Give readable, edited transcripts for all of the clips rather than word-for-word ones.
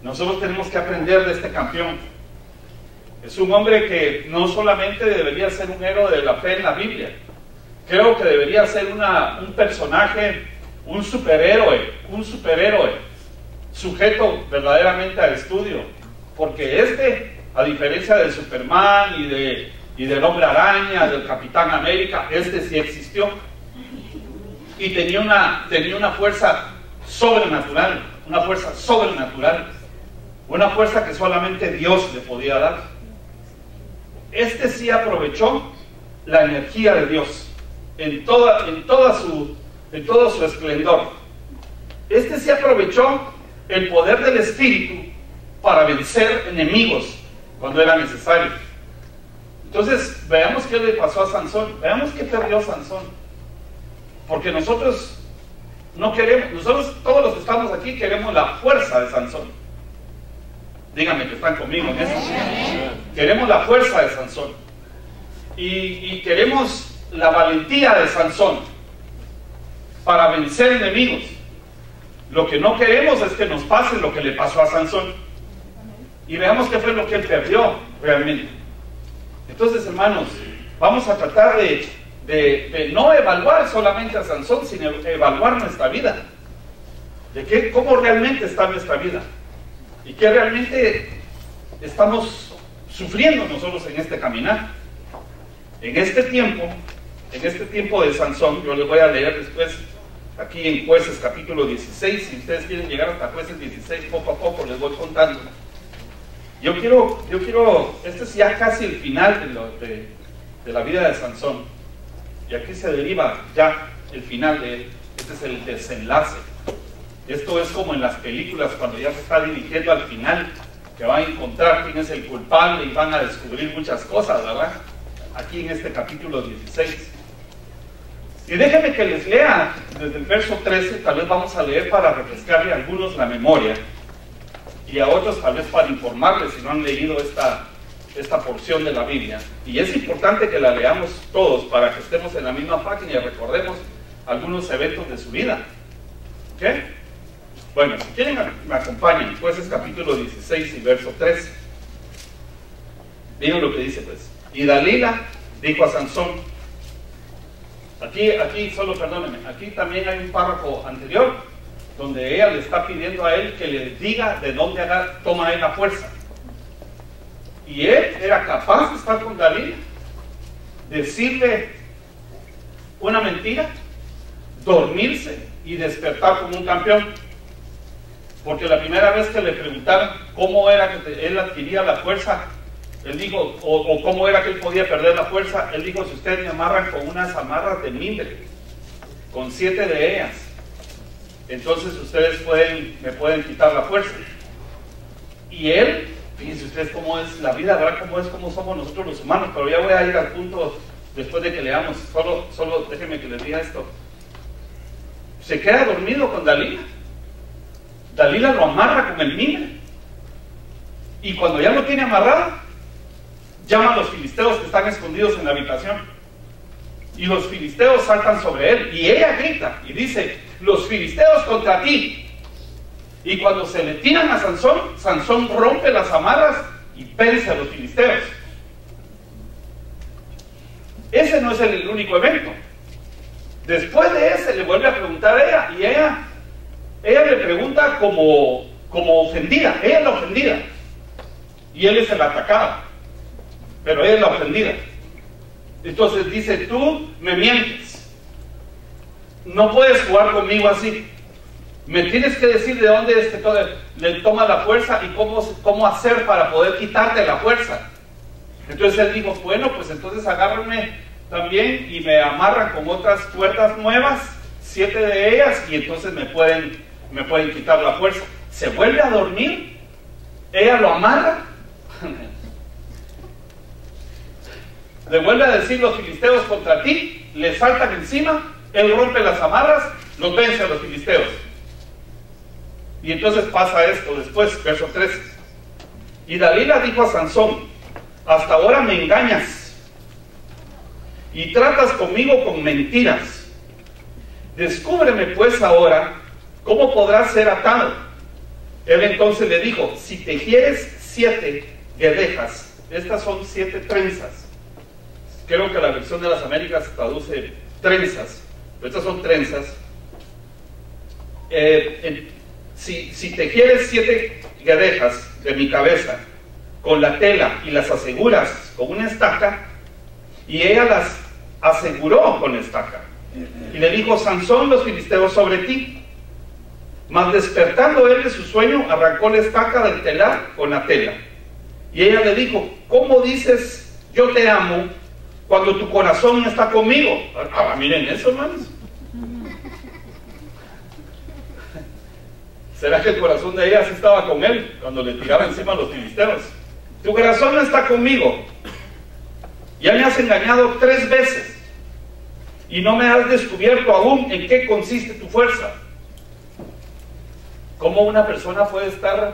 Nosotros tenemos que aprender de este campeón. Es un hombre que no solamente debería ser un héroe de la fe en la Biblia, creo que debería ser un personaje, un superhéroe, sujeto verdaderamente al estudio, porque a diferencia del Superman y del Hombre Araña, del Capitán América, sí existió y tenía una fuerza sobrenatural, una fuerza que solamente Dios le podía dar. Sí aprovechó la energía de Dios en todo su esplendor. Sí aprovechó el poder del Espíritu para vencer enemigos cuando era necesario. Entonces, veamos qué le pasó a Sansón, veamos qué perdió Sansón. Porque nosotros no queremos, todos los que estamos aquí queremos la fuerza de Sansón. Díganme que están conmigo en eso. Queremos la fuerza de Sansón. Y queremos la valentía de Sansón para vencer enemigos. Lo que no queremos es que nos pase lo que le pasó a Sansón. Y veamos qué fue lo que él perdió realmente. Entonces, hermanos, vamos a tratar de no evaluar solamente a Sansón, sino evaluar nuestra vida. Cómo realmente está nuestra vida. Y qué realmente estamos sufriendo nosotros en este caminar. En este tiempo de Sansón, yo les voy a leer después aquí en Jueces capítulo 16, si ustedes quieren llegar hasta Jueces 16, poco a poco les voy contando. Yo quiero, este es ya casi el final de la vida de Sansón, y aquí se deriva ya el final de él. Este es el desenlace. Esto es como en las películas cuando ya se está dirigiendo al final, que van a encontrar quién es el culpable y van a descubrir muchas cosas, ¿verdad? Aquí en este capítulo 16. Y déjenme que les lea desde el verso 13, tal vez vamos a leer para refrescarle a algunos la memoria, y a otros tal vez para informarles si no han leído esta porción de la Biblia. Y es importante que la leamos todos para que estemos en la misma página y recordemos algunos eventos de su vida. ¿Ok? Bueno, si quieren me acompañan, Jueces capítulo 16 y verso 3. Miren lo que dice pues. Y Dalila dijo a Sansón, aquí solo perdónenme, aquí también hay un párrafo anterior donde ella le está pidiendo a él que le diga de dónde toma él la fuerza. Y él era capaz de estar con Dalila, decirle una mentira, dormirse y despertar como un campeón. Porque la primera vez que le preguntaron cómo era que él adquiría la fuerza, él dijo, o cómo era que él podía perder la fuerza, él dijo, si ustedes me amarran con unas amarras de mimbre, con 7 de ellas, entonces ustedes me pueden quitar la fuerza. Y él, fíjense ustedes cómo es la vida, ¿verdad? Cómo somos nosotros los humanos, pero ya voy a ir al punto después de que leamos, solo déjenme que les diga esto. Se queda dormido con Dalila. Dalila lo amarra con el mimbre, y cuando ya lo tiene amarrado, llama a los filisteos que están escondidos en la habitación, y los filisteos saltan sobre él, y ella grita y dice, los filisteos contra ti. Y cuando se le tiran a Sansón, Sansón rompe las amarras y vence a los filisteos. Ese no es el único evento. Después de ese le vuelve a preguntar a ella, y ella le pregunta como ofendida. Ella es la ofendida y él es el atacado, pero ella es la ofendida. Entonces dice, tú me mientes, no puedes jugar conmigo así, me tienes que decir de dónde es que le toma la fuerza y cómo hacer para poder quitarte la fuerza. Entonces él dijo, bueno, pues entonces agárrenme también y me amarran con otras cuerdas nuevas, 7 de ellas, y entonces me pueden quitar la fuerza. Se vuelve a dormir, ella lo amarra, le vuelve a decir, los filisteos contra ti, le saltan encima, él rompe las amarras, los vence a los filisteos. Y entonces pasa esto después, verso 13. Y Dalila dijo a Sansón, hasta ahora me engañas y tratas conmigo con mentiras. Descúbreme pues ahora cómo podrás ser atado Él entonces le dijo, si tejieres 7 guedejas, estas son 7 trenzas. Creo que la versión de las Américas traduce trenzas, pero estas son trenzas. Si tejieres 7 guedejas de mi cabeza con la tela y las aseguras con una estaca, y ella las aseguró con estaca, y le dijo, Sansón, los filisteos sobre ti. Mas despertando él de su sueño, arrancó la estaca del telar con la tela. Y ella le dijo, ¿cómo dices yo te amo cuando tu corazón está conmigo? Miren eso, hermanos. ¿Será que el corazón de ella sí estaba con él cuando le tiraba encima a los filisteos? Tu corazón no está conmigo. Ya me has engañado 3 veces y no me has descubierto aún en qué consiste tu fuerza. ¿Cómo una persona puede estar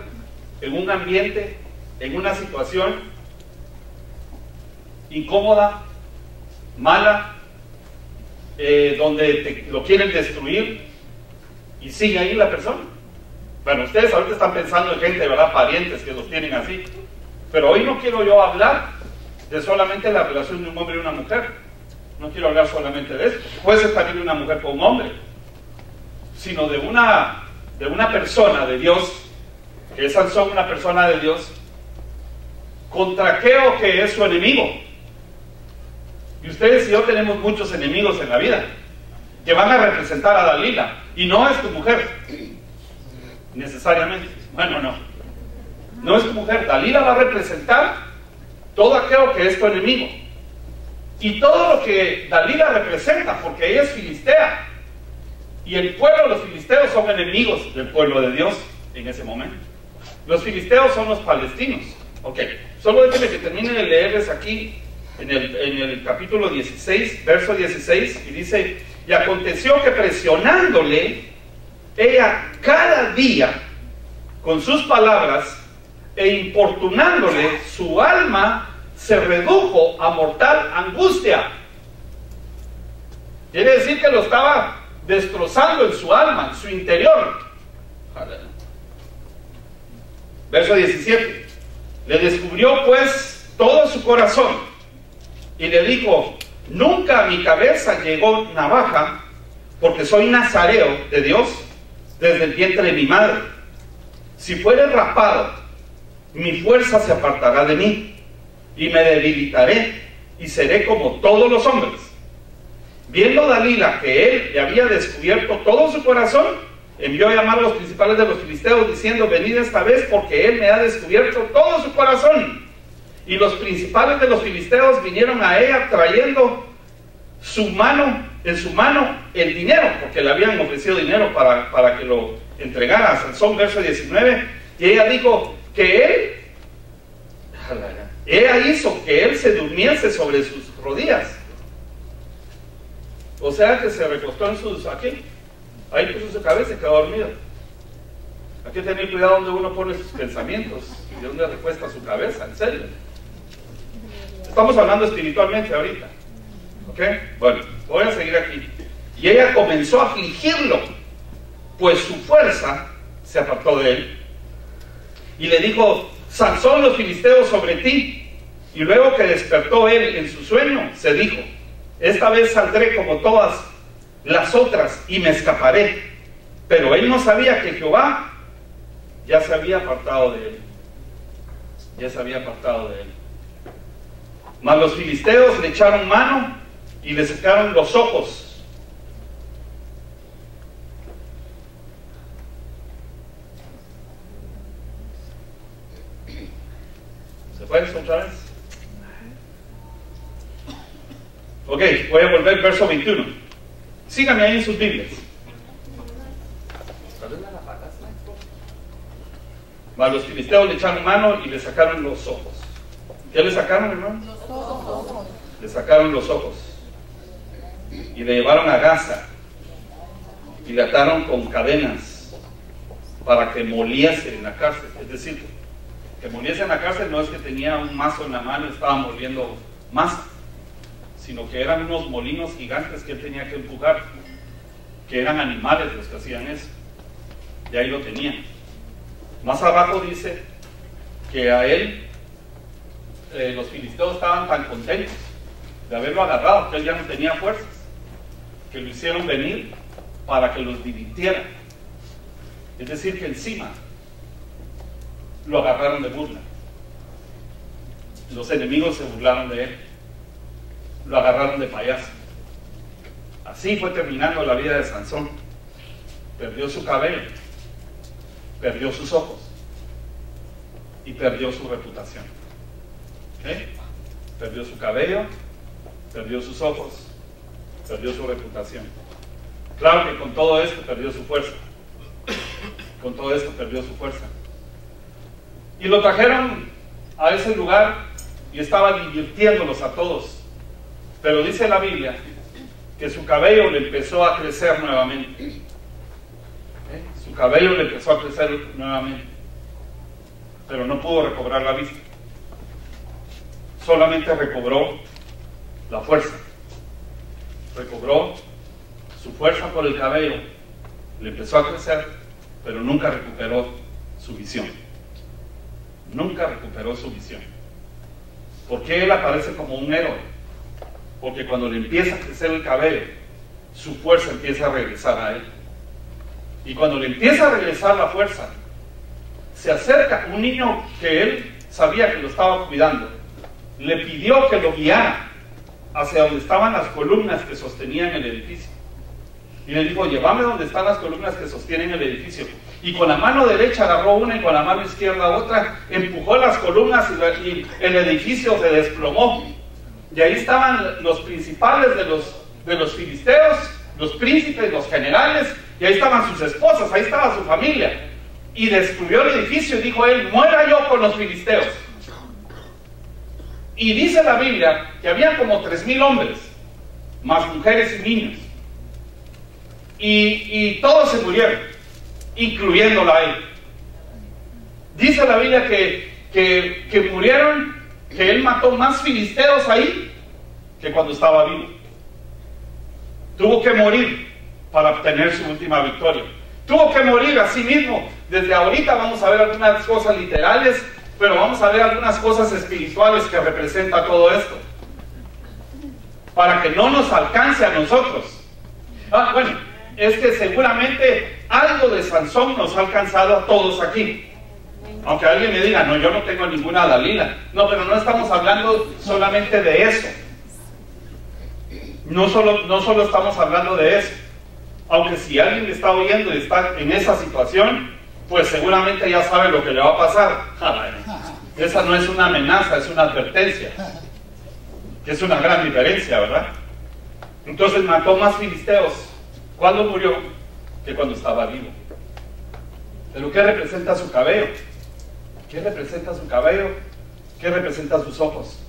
en un ambiente, en una situación incómoda, mala, donde lo quieren destruir y sigue ahí la persona? Bueno, ustedes ahorita están pensando en gente, ¿verdad? Parientes que los tienen así. Pero hoy no quiero yo hablar de solamente la relación de un hombre y una mujer. No quiero hablar solamente de eso. Puede ser también de una mujer con un hombre, sino de una persona de Dios, que es Sansón, una persona de Dios, contra Aqueo, que es su enemigo. Y ustedes y yo tenemos muchos enemigos en la vida, que van a representar a Dalila, y no es tu mujer, necesariamente. Bueno, no es tu mujer. Dalila va a representar todo aquello que es tu enemigo, y todo lo que Dalila representa, porque ella es filistea. Y el pueblo, los filisteos, son enemigos del pueblo de Dios en ese momento. Los filisteos son los palestinos. Ok, solo déjenme que termine de leerles aquí en el capítulo 16, verso 16, y dice, y aconteció que presionándole, ella cada día con sus palabras e importunándole, su alma se redujo a mortal angustia. Quiere decir que lo estaba destrozando en su alma, en su interior. Verso 17. Le descubrió pues todo su corazón y le dijo, nunca a mi cabeza llegó navaja, porque soy nazareo de Dios desde el vientre de mi madre. Si fuere rapado, mi fuerza se apartará de mí y me debilitaré y seré como todos los hombres. Viendo Dalila que él le había descubierto todo su corazón, envió a llamar a los principales de los filisteos diciendo, venid esta vez porque él me ha descubierto todo su corazón. Y los principales de los filisteos vinieron a ella trayendo en su mano el dinero, porque le habían ofrecido dinero para que lo entregara a Sansón. Verso 19, y ella dijo que ella hizo que él se durmiese sobre sus rodillas. O sea que se recostó en aquí, ahí puso su cabeza y quedó dormido. Hay que tener cuidado donde uno pone sus pensamientos y de dónde recuesta su cabeza, en serio. Estamos hablando espiritualmente ahorita, ¿ok? Bueno, voy a seguir aquí. Y ella comenzó a afligirlo, pues su fuerza se apartó de él. Y le dijo, Sansón, los filisteos sobre ti. Y luego que despertó él en su sueño, se dijo, esta vez saldré como todas las otras y me escaparé. Pero él no sabía que Jehová ya se había apartado de él. Ya se había apartado de él. Mas los filisteos le echaron mano y le sacaron los ojos. ¿Se puede otra vez? Ok, voy a volver al verso 21. Síganme ahí en sus Biblias. Mas los filisteos le echaron mano y le sacaron los ojos. ¿Qué le sacaron, hermano? Los ojos. Le sacaron los ojos. Y le llevaron a Gaza. Y le ataron con cadenas para que moliese en la cárcel. Es decir, que moliese en la cárcel no es que tenía un mazo en la mano y estaba moliendo masa, sino que eran unos molinos gigantes que él tenía que empujar, que eran animales los que hacían eso. Y ahí lo tenían. Más abajo dice que a él los filisteos estaban tan contentos de haberlo agarrado que él ya no tenía fuerzas, que lo hicieron venir para que los divirtiera. Es decir, que encima lo agarraron de burla. Los enemigos se burlaron de él, lo agarraron de payaso. Así fue terminando la vida de Sansón. Perdió su cabello, perdió sus ojos y perdió su reputación. ¿Okay? Perdió su cabello, perdió sus ojos, perdió su reputación. Claro que con todo esto perdió su fuerza. Con todo esto perdió su fuerza. Y lo trajeron a ese lugar y estaba divirtiéndolos a todos. Pero dice la Biblia que su cabello le empezó a crecer nuevamente. Su cabello le empezó a crecer nuevamente. Pero no pudo recobrar la vista. Solamente recobró la fuerza. Recobró su fuerza por el cabello. Le empezó a crecer, pero nunca recuperó su visión. Nunca recuperó su visión. ¿Por qué él aparece como un héroe? Porque cuando le empieza a crecer el cabello, su fuerza empieza a regresar a él. Y cuando le empieza a regresar la fuerza, se acerca un niño que él sabía que lo estaba cuidando. Le pidió que lo guiara hacia donde estaban las columnas que sostenían el edificio. Y le dijo, llévame donde están las columnas que sostienen el edificio. Y con la mano derecha agarró una y con la mano izquierda otra, empujó las columnas y el edificio se desplomó. Y ahí estaban los principales de los filisteos, los príncipes, los generales, y ahí estaban sus esposas, ahí estaba su familia. Y destruyó el edificio y dijo él, muera yo con los filisteos. Y dice la Biblia que había como 3,000 hombres, más mujeres y niños. Y todos se murieron, incluyéndola a él. Dice la Biblia que murieron, que él mató más filisteos ahí que cuando estaba vivo. Tuvo que morir para obtener su última victoria. Tuvo que morir a sí mismo. Desde ahorita vamos a ver algunas cosas literales, pero vamos a ver algunas cosas espirituales que representa todo esto, para que no nos alcance a nosotros. Bueno, es que seguramente algo de Sansón nos ha alcanzado a todos aquí. Aunque alguien me diga, no, yo no tengo ninguna Dalila. No, pero no estamos hablando solamente de eso. No solo estamos hablando de eso. Aunque si alguien me está oyendo y está en esa situación, pues seguramente ya sabe lo que le va a pasar. Esa no es una amenaza, es una advertencia. Es una gran diferencia, ¿verdad? Entonces mató más filisteos cuando murió que cuando estaba vivo. ¿Pero qué representa su cabello? ¿Qué representa su cabello? ¿Qué representa sus ojos?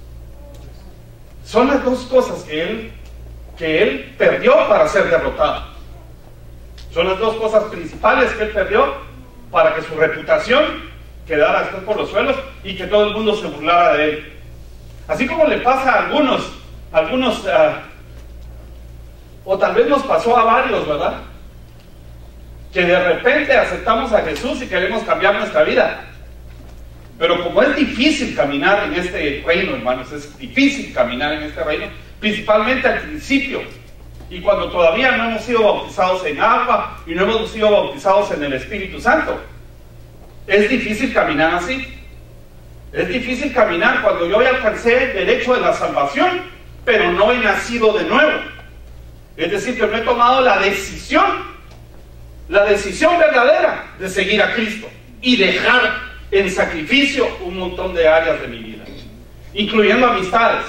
Son las dos cosas que él perdió para ser derrotado. Son las dos cosas principales que él perdió para que su reputación quedara después por los suelos y que todo el mundo se burlara de él. Así como le pasa a algunos o tal vez nos pasó a varios, ¿verdad? Que de repente aceptamos a Jesús y queremos cambiar nuestra vida. Pero como es difícil caminar en este reino, hermanos, es difícil caminar en este reino, principalmente al principio, y cuando todavía no hemos sido bautizados en agua y no hemos sido bautizados en el Espíritu Santo. Es difícil caminar así. Es difícil caminar cuando yo ya alcancé el derecho de la salvación, pero no he nacido de nuevo. Es decir, que no he tomado la decisión verdadera de seguir a Cristo y dejar en sacrificio un montón de áreas de mi vida, incluyendo amistades.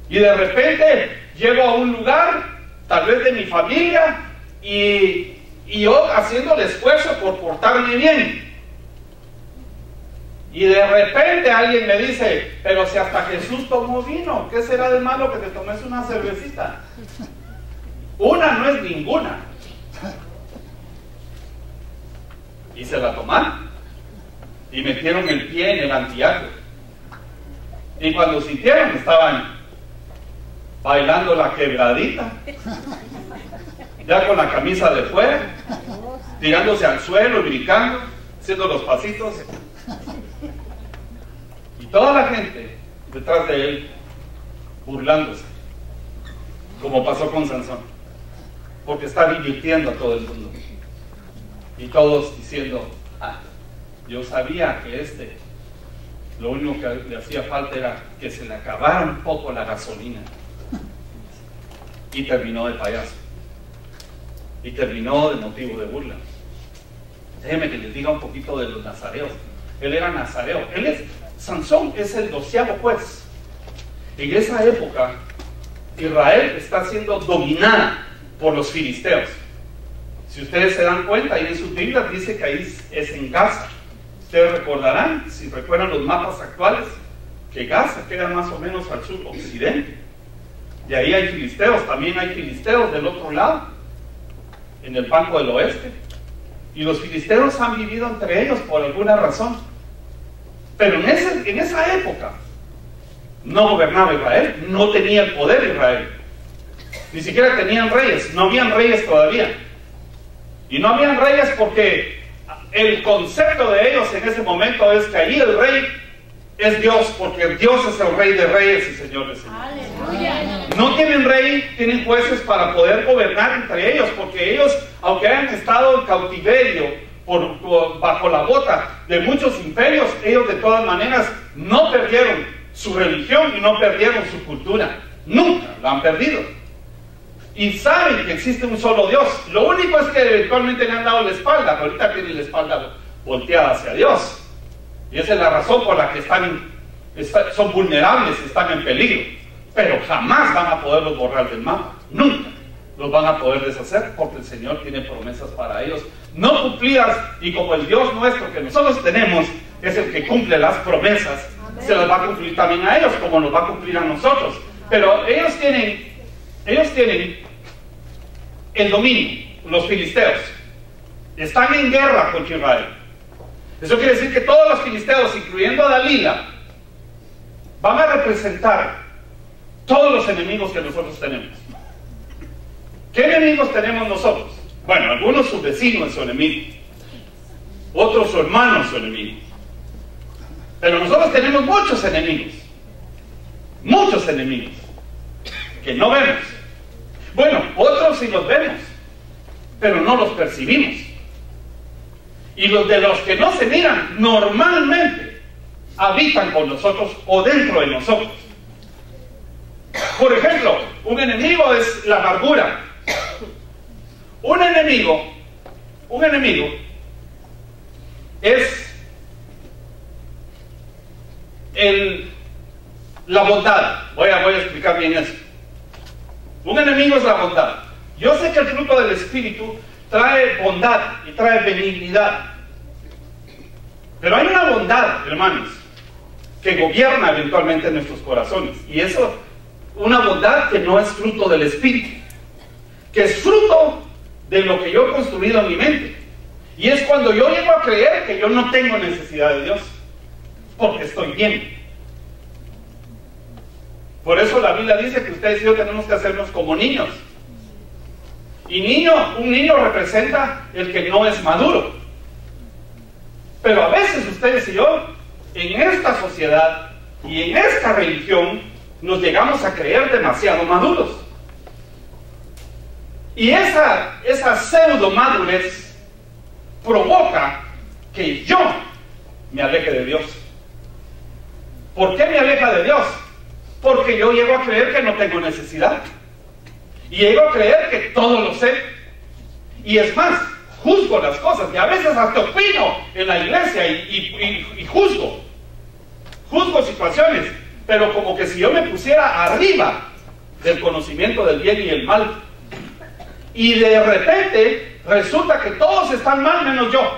Y de repente llego a un lugar, tal vez de mi familia, y yo haciendo el esfuerzo por portarme bien. Y de repente alguien me dice, pero si hasta Jesús tomó vino, ¿qué será de malo que te tomes una cervecita? Una no es ninguna. Y se la tomaron y metieron el pie en el antiaco. Y cuando sintieron, estaban bailando la quebradita, ya con la camisa de fuera, tirándose al suelo y brincando. haciendo los pasitos, y toda la gente detrás de él burlándose, como pasó con Sansón, porque está divirtiendo a todo el mundo, y todos diciendo, yo sabía que lo único que le hacía falta era que se le acabara un poco la gasolina, y terminó de payaso, y terminó de motivo de burla. Déjenme que les diga un poquito de los nazareos. Él era nazareo. Sansón es el 12º juez. En esa época, Israel está siendo dominada por los filisteos. Si ustedes se dan cuenta, ahí en sus Biblias dice que ahí es en Gaza. Ustedes recordarán, si recuerdan los mapas actuales, que Gaza queda más o menos al sur occidente. Y ahí hay filisteos, también hay filisteos del otro lado, en el banco del oeste. Y los filisteos han vivido entre ellos por alguna razón. Pero en esa época no gobernaba Israel, no tenía el poder Israel. Ni siquiera tenían reyes, no habían reyes todavía. Y no habían reyes porque el concepto de ellos en ese momento es que ahí el rey es Dios, porque Dios es el rey de reyes y señor de señores. ¡Aleluya! No tienen rey, tienen jueces para poder gobernar entre ellos, porque ellos, aunque hayan estado en cautiverio bajo la bota de muchos imperios, ellos de todas maneras no perdieron su religión y no perdieron su cultura. Nunca la han perdido. Y saben que existe un solo Dios. Lo único es que eventualmente le han dado la espalda, pero ahorita tienen la espalda volteada hacia Dios. Y esa es la razón por la que son vulnerables, están en peligro. Pero jamás van a poderlos borrar del mapa. Nunca los van a poder deshacer, porque el Señor tiene promesas para ellos no cumplidas. Y como el Dios nuestro que nosotros tenemos es el que cumple las promesas, amén, se las va a cumplir también a ellos, como nos va a cumplir a nosotros. Pero ellos tienen el dominio, los filisteos. Están en guerra contra Israel. Eso quiere decir que todos los filisteos, incluyendo a Dalila, van a representar todos los enemigos que nosotros tenemos. ¿Qué enemigos tenemos nosotros? Bueno, algunos su vecino es su enemigo, otros su hermano es su enemigo. Pero nosotros tenemos muchos enemigos, que no vemos. Bueno, otros sí los vemos, pero no los percibimos. Y los de los que no se miran, normalmente habitan con nosotros o dentro de nosotros. Por ejemplo, un enemigo es la amargura. Un enemigo es la bondad. Voy a explicar bien eso. Un enemigo es la bondad. Yo sé que el fruto del Espíritu trae bondad y trae benignidad. Pero hay una bondad, hermanos, que gobierna eventualmente nuestros corazones. Y eso, una bondad que no es fruto del Espíritu, que es fruto de lo que yo he construido en mi mente. Y es cuando yo llego a creer que yo no tengo necesidad de Dios, porque estoy bien. Por eso la Biblia dice que ustedes y yo tenemos que hacernos como niños. Y un niño representa el que no es maduro. Pero a veces ustedes y yo, en esta sociedad y en esta religión, nos llegamos a creer demasiado maduros. Y esa pseudo madurez provoca que yo me aleje de Dios. ¿Por qué me aleja de Dios? Porque yo llego a creer que no tengo necesidad. Y llego a creer que todo lo sé. Y es más, juzgo las cosas. Y a veces hasta opino en la iglesia y juzgo situaciones. Pero como que si yo me pusiera arriba del conocimiento del bien y el mal. Y de repente resulta que todos están mal menos yo.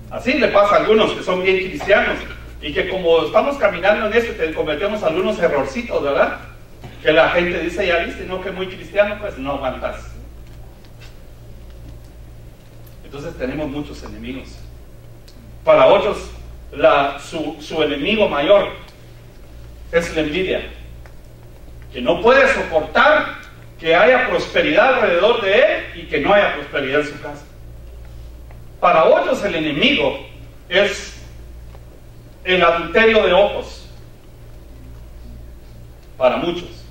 Así le pasa a algunos que son bien cristianos. Y que como estamos caminando en esto, que cometemos algunos errorcitos, ¿verdad? Que la gente dice, ya viste, no, que muy cristiano, pues no aguantas. Entonces tenemos muchos enemigos. Para otros, su enemigo mayor es la envidia. Que no puede soportar que haya prosperidad alrededor de él y que no haya prosperidad en su casa. Para otros el enemigo es el adulterio de ojos, para muchos,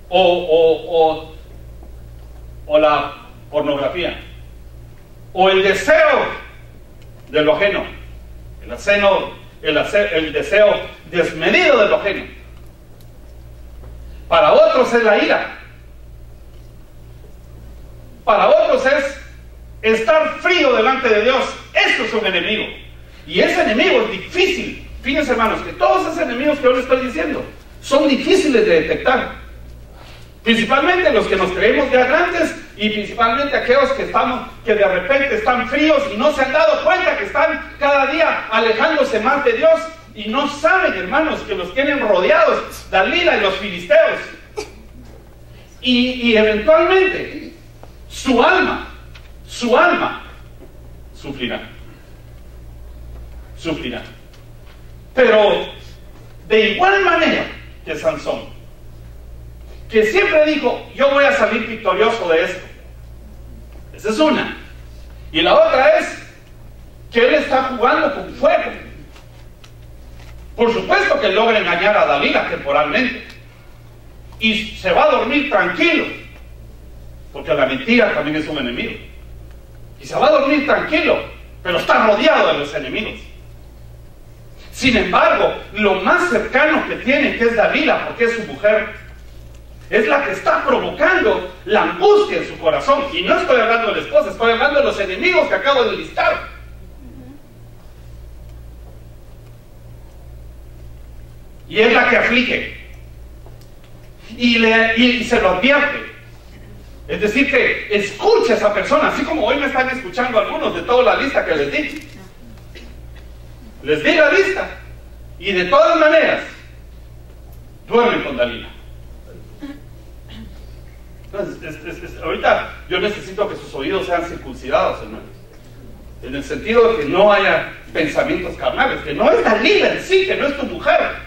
o la pornografía, o el deseo de lo ajeno, el deseo desmedido de lo ajeno. Para otros es la ira. Para otros es estar frío delante de Dios. Esto es un enemigo. Y ese enemigo es difícil. Fíjense, hermanos, que todos esos enemigos que yo les estoy diciendo son difíciles de detectar. Principalmente los que nos creemos ya grandes, y principalmente aquellos que de repente están fríos y no se han dado cuenta que están cada día alejándose más de Dios y no saben, hermanos, que los tienen rodeados Dalila y los filisteos. Y eventualmente su alma sufrirá. Pero de igual manera que Sansón, que siempre dijo, yo voy a salir victorioso de esto. Esa es una. Y la otra es que él está jugando con fuego. Por supuesto que logra engañar a Dalila temporalmente y se va a dormir tranquilo, porque la mentira también es un enemigo, y se va a dormir tranquilo, pero está rodeado de los enemigos. Sin embargo, lo más cercano que tiene, que es Dalila, porque es su mujer, es la que está provocando la angustia en su corazón. Y no estoy hablando de la esposa, estoy hablando de los enemigos que acabo de listar. Y es la que aflige y se lo advierte. Es decir, que escuche a esa persona, así como hoy me están escuchando algunos de toda la lista que les di. Les di la lista, y de todas maneras duermen con Dalila. Entonces, ahorita yo necesito que sus oídos sean circuncidados, hermanos, en el sentido de que no haya pensamientos carnales, que no es Dalila en sí, que no es tu mujer,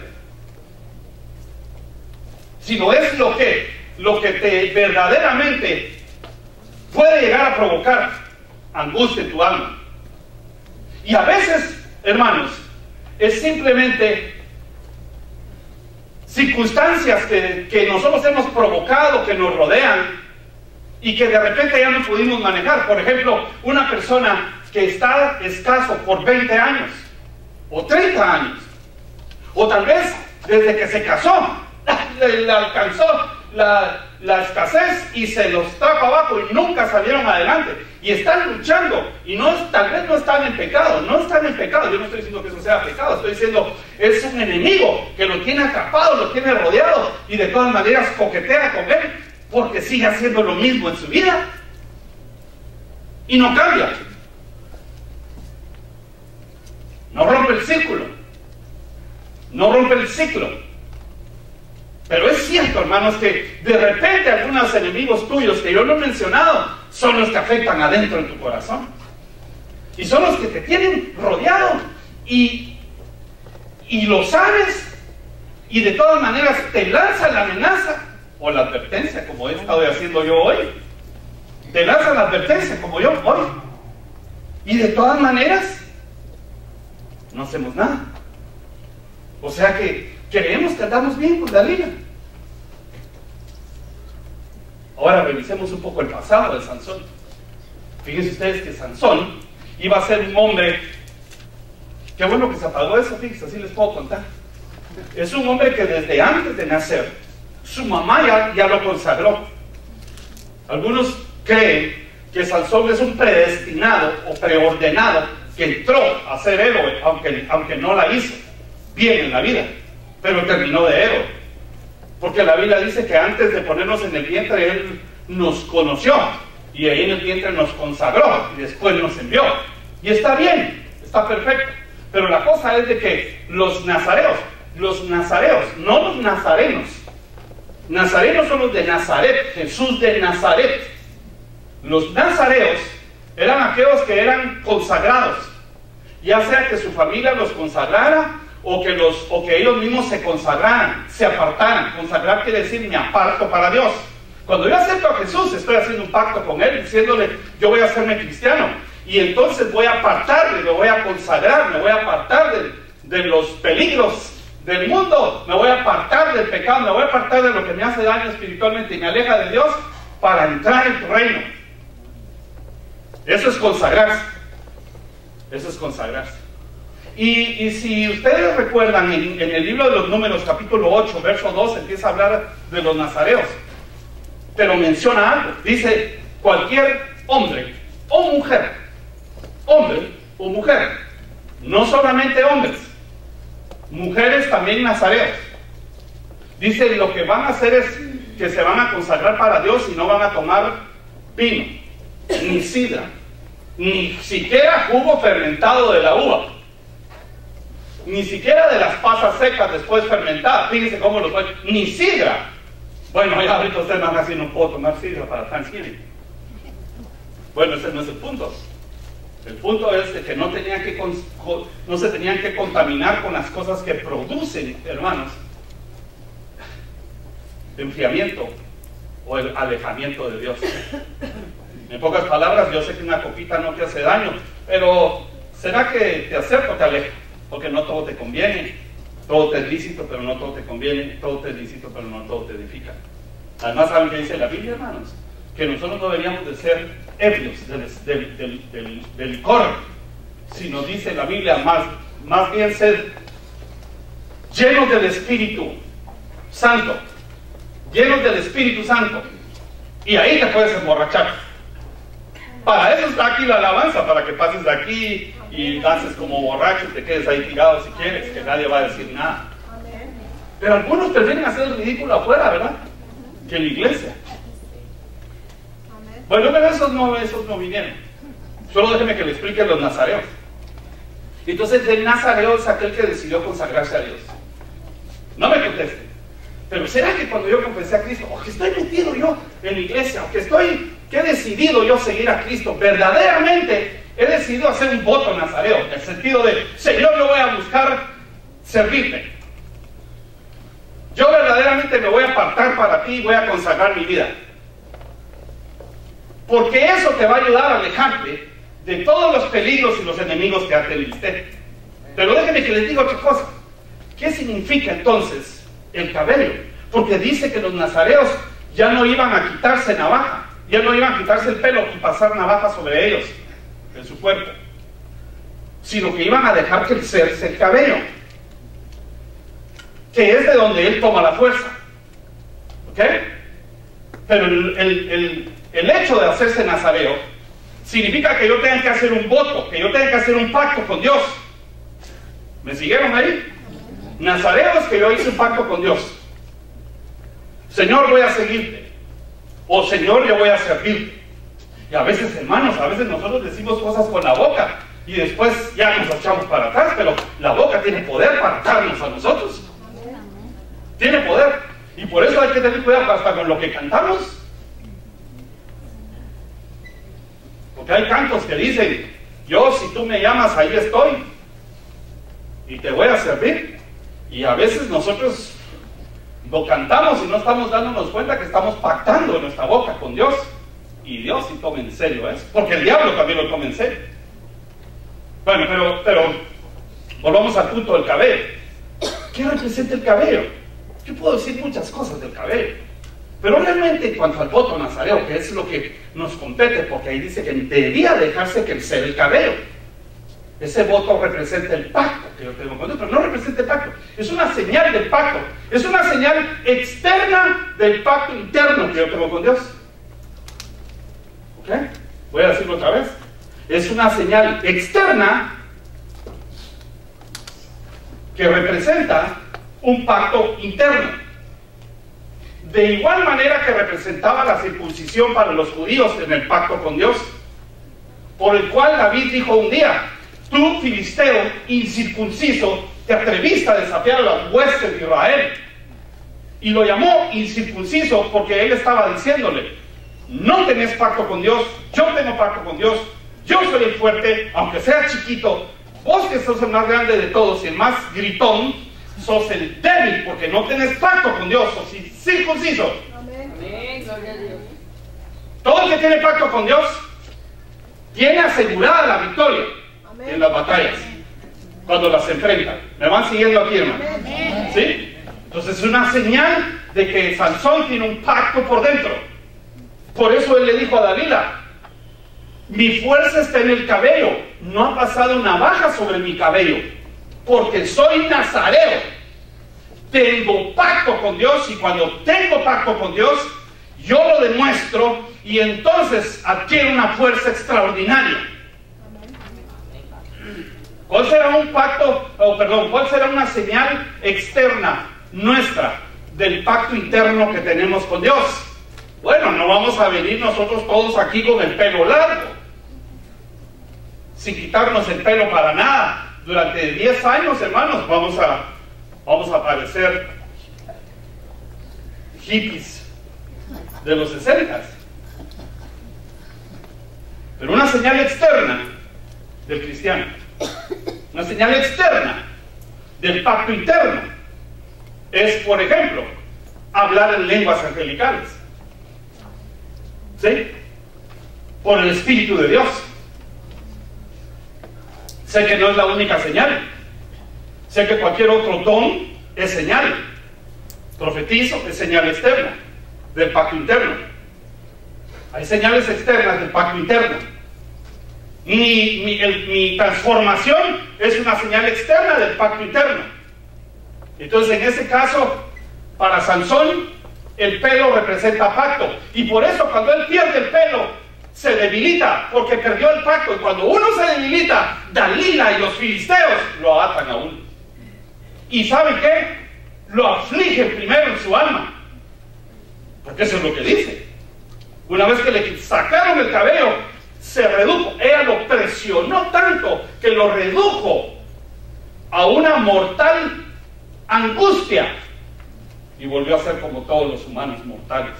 sino es lo que te verdaderamente puede llegar a provocar angustia en tu alma. Y a veces, hermanos, es simplemente circunstancias que nosotros hemos provocado, que nos rodean y que de repente ya no pudimos manejar. Por ejemplo, una persona que está escaso por 20 años o 30 años, o tal vez desde que se casó le alcanzó la escasez y se los trajo abajo y nunca salieron adelante, y están luchando, y tal vez no están en pecado, yo no estoy diciendo que eso sea pecado, estoy diciendo es un enemigo que lo tiene atrapado, lo tiene rodeado, y de todas maneras coquetea con él porque sigue haciendo lo mismo en su vida y no cambia, no rompe el círculo, no rompe el ciclo. Pero es cierto, hermanos, que de repente algunos enemigos tuyos que yo no he mencionado son los que afectan adentro en tu corazón. Y son los que te tienen rodeado. Y lo sabes. Y de todas maneras te lanzan la amenaza o la advertencia, como he estado haciendo yo hoy. Te lanzan la advertencia, como yo hoy. Y de todas maneras no hacemos nada. O sea que creemos que andamos bien con Dalila. Ahora revisemos un poco el pasado de Sansón. Fíjense ustedes que Sansón iba a ser un hombre, qué bueno que se apagó eso, fíjense, así les puedo contar. Es un hombre que desde antes de nacer, su mamá ya lo consagró. Algunos creen que Sansón es un predestinado o preordenado que entró a ser héroe, aunque no la hizo bien en la vida, pero terminó de héroe, porque la Biblia dice que antes de ponernos en el vientre Él nos conoció, y ahí en el vientre nos consagró, y después nos envió, y está bien, está perfecto. Pero la cosa es de que los nazareos, no los nazarenos son los de Nazaret, Jesús de Nazaret. Los nazareos eran aquellos que eran consagrados, ya sea que su familia los consagrara, o que ellos mismos se consagraran, se apartaran. Consagrar quiere decir me aparto para Dios. Cuando yo acepto a Jesús, estoy haciendo un pacto con Él, diciéndole, yo voy a hacerme cristiano. Y entonces voy a apartarme, me voy a consagrar, me voy a apartar de los peligros del mundo, me voy a apartar del pecado, me voy a apartar de lo que me hace daño espiritualmente y me aleja de Dios para entrar en tu reino. Eso es consagrarse. Eso es consagrarse. Y si ustedes recuerdan, en el libro de los Números, capítulo 8, verso 2, empieza a hablar de los nazareos. Pero menciona algo. Dice, cualquier hombre o mujer, no solamente hombres, mujeres también nazareos. Dice, lo que van a hacer es que se van a consagrar para Dios y no van a tomar vino, ni sidra, ni siquiera jugo fermentado de la uva, ni siquiera de las pasas secas después fermentadas. Fíjense cómo lo pueden, ni sidra. Bueno, ya ahorita ustedes van a decir, no puedo tomar sidra para Thanksgiving. Bueno, ese no es el punto. El punto es que no se tenían que contaminar con las cosas que producen, hermanos, enfriamiento o el alejamiento de Dios. En pocas palabras, yo sé que una copita no te hace daño, pero ¿será que te acerca o te aleja? Porque no todo te conviene. Todo te es lícito, pero no todo te conviene. Todo te es lícito, pero no todo te edifica. Además, ¿saben qué dice la Biblia, hermanos? Que nosotros no deberíamos de ser ebrios del licor, sino dice la Biblia, más bien ser llenos del Espíritu Santo. Llenos del Espíritu Santo. Y ahí te puedes emborrachar. Para eso está aquí la alabanza, para que pases de aquí y dances como borracho y te quedes ahí tirado si quieres, que nadie va a decir nada. Pero algunos prefieren hacer el ridículo afuera, ¿verdad? Que en la iglesia. Bueno, pero esos no vinieron. Solo déjeme que le explique a los nazareos. Entonces, el nazareo es aquel que decidió consagrarse a Dios. No me conteste. Pero ¿será que cuando yo confesé a Cristo, o que estoy metido yo en la iglesia, o que he decidido yo seguir a Cristo, verdaderamente he decidido hacer un voto nazareo, en el sentido de, Señor, yo voy a buscar servirte. Yo verdaderamente me voy a apartar para ti y voy a consagrar mi vida. Porque eso te va a ayudar a alejarte de todos los peligros y los enemigos que ate el usted. Pero déjenme que les diga otra cosa. ¿Qué significa entonces el cabello? Porque dice que los nazareos ya no iban a quitarse navaja, ya no iban a quitarse el pelo y pasar navaja sobre ellos, en su cuerpo, sino que iban a dejar crecerse el cabello, que es de donde él toma la fuerza. ¿Ok? Pero el hecho de hacerse nazareo significa que yo tenga que hacer un voto, que yo tenga que hacer un pacto con Dios. ¿Me siguieron ahí? Nazareo es que yo hice un pacto con Dios. Señor, voy a seguirte. O Señor, yo voy a servirte. Y a veces, hermanos, a veces nosotros decimos cosas con la boca y después ya nos echamos para atrás, pero la boca tiene poder para atarnos a nosotros. Tiene poder. Y por eso hay que tener cuidado hasta con lo que cantamos. Porque hay cantos que dicen, yo si tú me llamas, ahí estoy. Y te voy a servir. Y a veces nosotros lo cantamos y no estamos dándonos cuenta que estamos pactando en nuestra boca con Dios. Y Dios sí toma en serio eso. Porque el diablo también lo toma en serio. Bueno, pero volvamos al punto del cabello. ¿Qué representa el cabello? Yo puedo decir muchas cosas del cabello. Pero realmente en cuanto al voto nazareo, que es lo que nos compete, porque ahí dice que debía dejarse crecer el cabello. Ese voto representa el pacto que yo tengo con Dios, pero no representa el pacto. Es una señal del pacto. Es una señal externa del pacto interno que yo tengo con Dios. ¿Ok? Voy a decirlo otra vez. Es una señal externa que representa un pacto interno. De igual manera que representaba la circuncisión para los judíos en el pacto con Dios, por el cual David dijo un día, tú, filisteo, incircunciso, te atreviste a desafiar a las huestes de Israel. Y lo llamó incircunciso porque él estaba diciéndole, no tenés pacto con Dios, yo tengo pacto con Dios, yo soy el fuerte, aunque sea chiquito, vos que sos el más grande de todos y el más gritón, sos el débil porque no tenés pacto con Dios, sos circunciso. Amén. Todo el que tiene pacto con Dios tiene asegurada la victoria en las batallas, cuando las enfrenta. ¿Me van siguiendo aquí, hermano? ¿Sí? Entonces es una señal de que Sansón tiene un pacto por dentro. Por eso él le dijo a Dalila: mi fuerza está en el cabello, no ha pasado navaja sobre mi cabello, porque soy nazareo. Tengo pacto con Dios, y cuando tengo pacto con Dios, yo lo demuestro, y entonces adquiere una fuerza extraordinaria. ¿Cuál será un pacto, cuál será una señal externa nuestra del pacto interno que tenemos con Dios? Bueno, no vamos a venir nosotros todos aquí con el pelo largo, sin quitarnos el pelo para nada. Durante 10 años, hermanos, vamos a parecer hippies de los 60. Pero una señal externa del cristiano, una señal externa del pacto interno, es, por ejemplo, hablar en lenguas angelicales. ¿Sí? Por el Espíritu de Dios. Sé que no es la única señal. Sé que cualquier otro don es señal. Profetizo es señal externa del pacto interno. Hay señales externas del pacto interno. Mi transformación es una señal externa del pacto interno. Entonces, en ese caso, para Sansón, el pelo representa pacto. Y por eso, cuando él pierde el pelo, se debilita, porque perdió el pacto. Y cuando uno se debilita, Dalila y los filisteos lo atan a uno. ¿Y saben qué? Lo afligen primero en su alma, porque eso es lo que dice. Una vez que le sacaron el cabello, se redujo. Ella lo presionó tanto que lo redujo a una mortal angustia, y volvió a ser como todos los humanos mortales.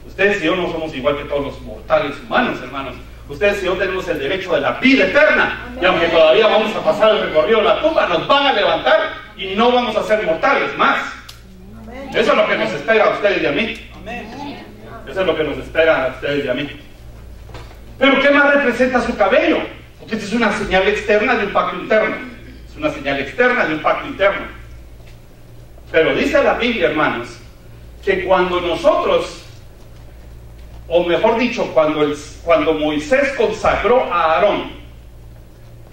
Ustedes y yo no somos igual que todos los mortales humanos, hermanos. Ustedes y yo tenemos el derecho de la vida eterna. Amén. Y aunque todavía vamos a pasar el recorrido de la tumba, nos van a levantar y no vamos a ser mortales más. Amén. Eso es lo que nos espera a ustedes y a mí. Amén. Eso es lo que nos espera a ustedes y a mí. Pero ¿qué más representa su cabello? Porque esta es una señal externa de un pacto interno. Es una señal externa de un pacto interno. Pero dice la Biblia, hermanos, que cuando nosotros, o mejor dicho, cuando Moisés consagró a Aarón,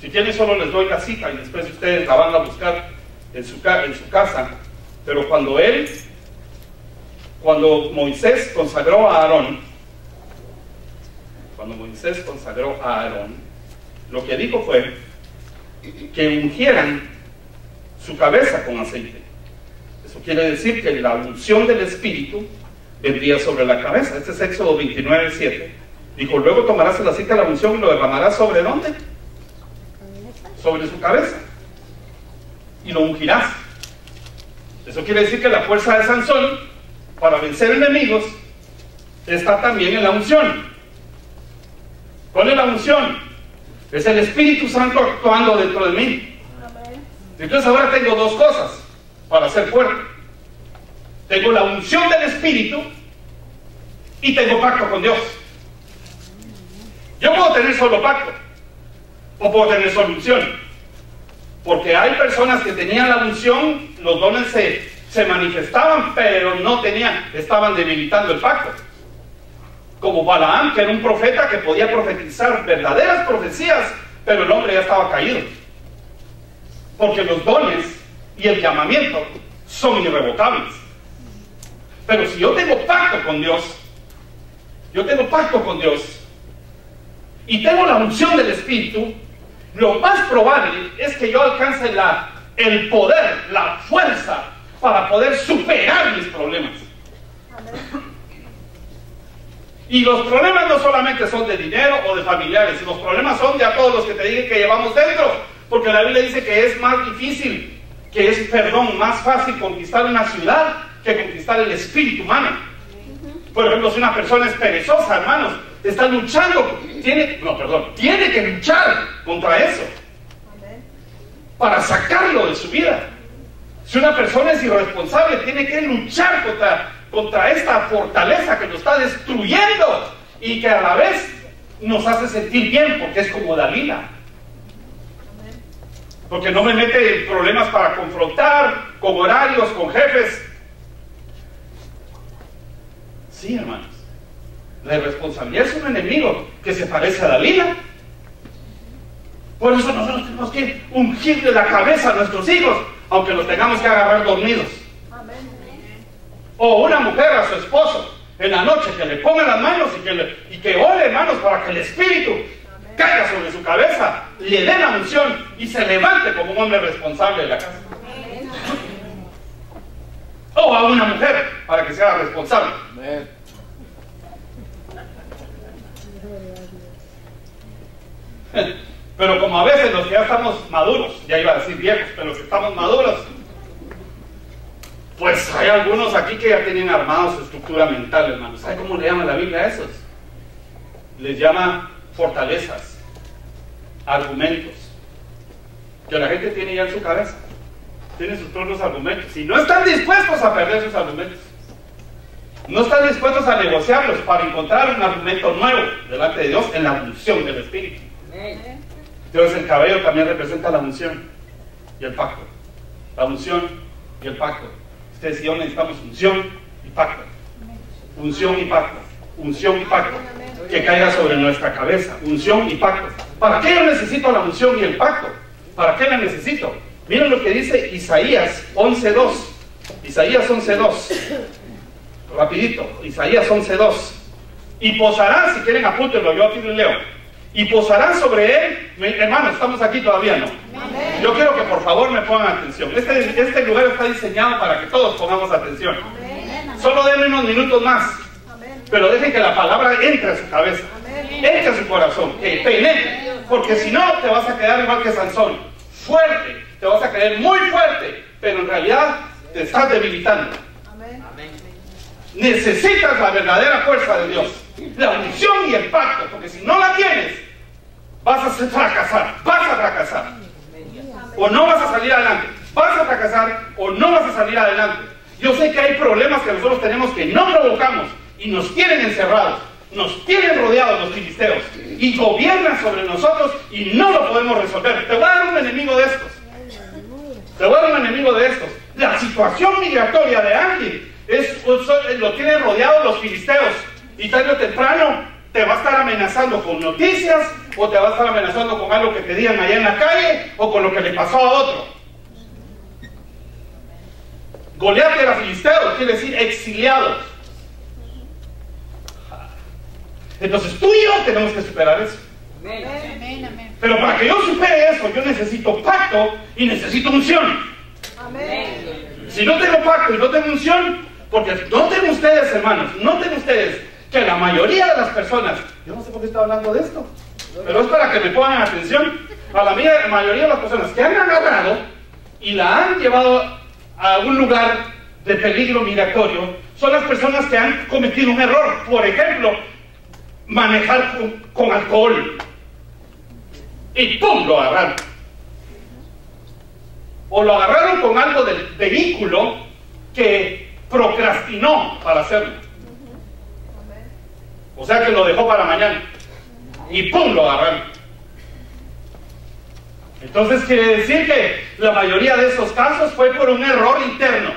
si quieren solo les doy la cita y después ustedes la van a buscar en su casa, pero cuando Moisés consagró a Aarón, lo que dijo fue que ungieran su cabeza con aceite. Eso quiere decir que la unción del Espíritu vendría sobre la cabeza. Este es Éxodo 29:7. Dijo: luego tomarás el aceite de la unción y lo derramarás ¿sobre dónde? Sobre su cabeza, y lo ungirás. Eso quiere decir que la fuerza de Sansón para vencer enemigos está también en la unción. ¿Cuál es la unción? Es el Espíritu Santo actuando dentro de mí. Entonces ahora tengo dos cosas para ser fuerte. Tengo la unción del Espíritu y tengo pacto con Dios. Yo puedo tener solo pacto o puedo tener solo unción, porque hay personas que tenían la unción, los dones se manifestaban, pero no tenían, estaban debilitando el pacto. Como Balaam, que era un profeta que podía profetizar verdaderas profecías, pero el hombre ya estaba caído, porque los dones y el llamamiento son irrevocables. Pero si yo tengo pacto con Dios, y tengo la unción del Espíritu, lo más probable es que yo alcance el poder, la fuerza para poder superar mis problemas. Amén. Y los problemas no solamente son de dinero o de familiares, los problemas son de a todos los que te dije que llevamos dentro, porque la Biblia dice que es más difícil, más fácil conquistar una ciudad que conquistar el espíritu humano. Por ejemplo, si una persona es perezosa, hermanos, está luchando, tiene que luchar contra eso para sacarlo de su vida. Si una persona es irresponsable, tiene que luchar contra esta fortaleza que lo está destruyendo y que a la vez nos hace sentir bien, porque es como Dalila. Porque no me mete en problemas para confrontar, con horarios, con jefes. Sí, hermanos. La irresponsabilidad es un enemigo que se parece a Dalila. Por eso nosotros tenemos que ungirle la cabeza a nuestros hijos, aunque los tengamos que agarrar dormidos. O una mujer a su esposo en la noche que le ponga las manos y que ore, hermanos, para que el Espíritu caiga sobre su cabeza, le dé la unción y se levante como un hombre responsable de la casa. O a una mujer para que sea responsable. Pero como a veces los que ya estamos maduros, ya iba a decir viejos, pero los que estamos maduros, pues hay algunos aquí que ya tienen armados su estructura mental, hermanos. ¿Sabe cómo le llama la Biblia a esos? Les llama fortalezas, argumentos, que la gente tiene ya en su cabeza. Tienen sus propios argumentos y no están dispuestos a perder sus argumentos. No están dispuestos a negociarlos para encontrar un argumento nuevo delante de Dios en la unción del Espíritu. Entonces el cabello también representa la unción y el pacto. La unción y el pacto. Ustedes y yo necesitamos unción y pacto. Unción y pacto. Unción y pacto. Que caiga sobre nuestra cabeza. Unción y pacto. ¿Para qué yo necesito la unción y el pacto? ¿Para qué la necesito? Miren lo que dice Isaías 11:2. Isaías 11:2. Rapidito. Isaías 11:2. Y posarán, si quieren apúntenlo, yo aquí les leo. Y posarán sobre él. Hermanos, estamos aquí todavía, ¿no? Amén. Yo quiero que por favor me pongan atención. Este lugar está diseñado para que todos pongamos atención. Amén. Solo denme unos minutos más. Amén. Pero dejen que la palabra entre a su cabeza. Amén. Entre a su corazón. Que penetre. Porque si no, te vas a quedar igual que Sansón. Fuerte. Te vas a creer muy fuerte. Pero en realidad te estás debilitando. Amén. Necesitas la verdadera fuerza de Dios. La unción y el pacto. Porque si no la tienes, vas a fracasar, vas a fracasar. O no vas a salir adelante. Vas a fracasar o no vas a salir adelante. Yo sé que hay problemas que nosotros tenemos que no provocamos y nos tienen encerrados, nos tienen rodeados los filisteos y gobiernan sobre nosotros y no lo podemos resolver. Te voy a dar un enemigo de estos. Te voy a dar un enemigo de estos. La situación migratoria de Ángel lo tienen rodeado los filisteos y tarde o temprano te va a estar amenazando con noticias, o te va a estar amenazando con algo que te digan allá en la calle, o con lo que le pasó a otro. Goliat era filisteo, quiere decir exiliados. Entonces tú y yo tenemos que superar eso. Amén. Pero para que yo supere eso, yo necesito pacto y necesito unción. Amén. Si no tengo pacto y no tengo unción, porque noten ustedes, hermanos, noten ustedes que la mayoría de las personas, yo no sé por qué estoy hablando de esto, pero es para que me pongan atención. A la mayoría de las personas que han agarrado y la han llevado a un lugar de peligro migratorio son las personas que han cometido un error. Por ejemplo, manejar con alcohol y ¡pum! Lo agarraron. O lo agarraron con algo del vehículo que procrastinó para hacerlo. O sea que lo dejó para mañana. Y ¡pum! Lo agarraron. Entonces quiere decir que la mayoría de esos casos fue por un error interno.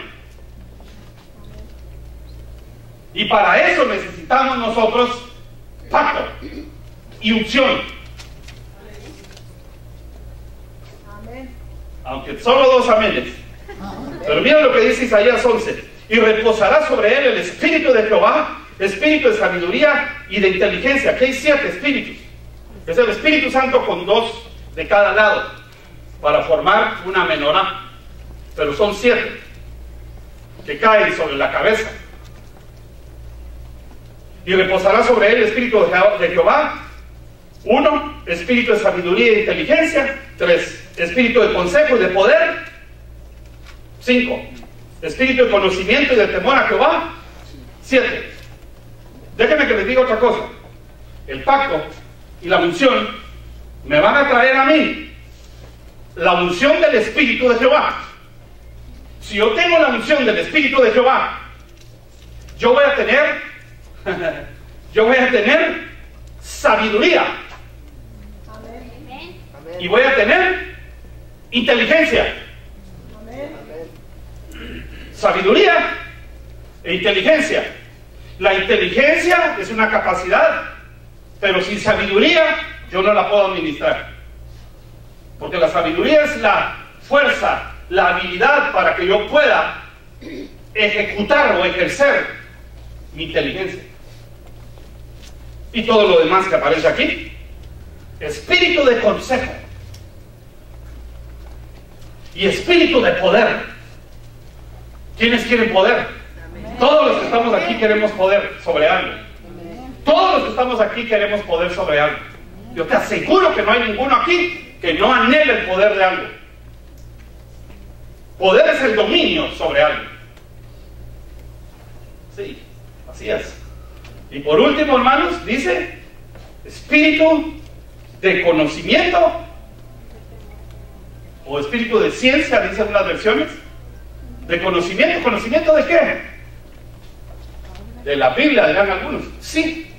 Y para eso necesitamos nosotros pacto y unción. Aunque solo dos amenes. Pero miren lo que dice Isaías 11. Y reposará sobre él el espíritu de Jehová, espíritu de sabiduría y de inteligencia. Aquí hay 7 espíritus. Es el Espíritu Santo con 2 de cada lado para formar una menorá. Pero son 7 que caen sobre la cabeza. Y reposará sobre él el espíritu de Jehová. 1, espíritu de sabiduría y de inteligencia. 3, espíritu de consejo y de poder. 5, espíritu de conocimiento y de temor a Jehová. 7. Déjenme que les diga otra cosa. El pacto y la unción me van a traer a mí la unción del Espíritu de Jehová. Si yo tengo la unción del Espíritu de Jehová, yo voy a tener yo voy a tener sabiduría. Y voy a tener inteligencia. Sabiduría e inteligencia. La inteligencia es una capacidad, pero sin sabiduría yo no la puedo administrar. Porque la sabiduría es la fuerza, la habilidad para que yo pueda ejecutar o ejercer mi inteligencia. Y todo lo demás que aparece aquí: espíritu de consejo y espíritu de poder. ¿Quiénes quieren poder? Todos los que estamos aquí queremos poder sobre algo. Todos los que estamos aquí queremos poder sobre algo. Yo te aseguro que no hay ninguno aquí que no anhele el poder de algo. Poder es el dominio sobre algo. Sí, así es. Y por último, hermanos, dice espíritu de conocimiento o espíritu de ciencia, dicen unas versiones. De conocimiento. ¿Conocimiento de qué? De la Biblia, dirán algunos. Sí.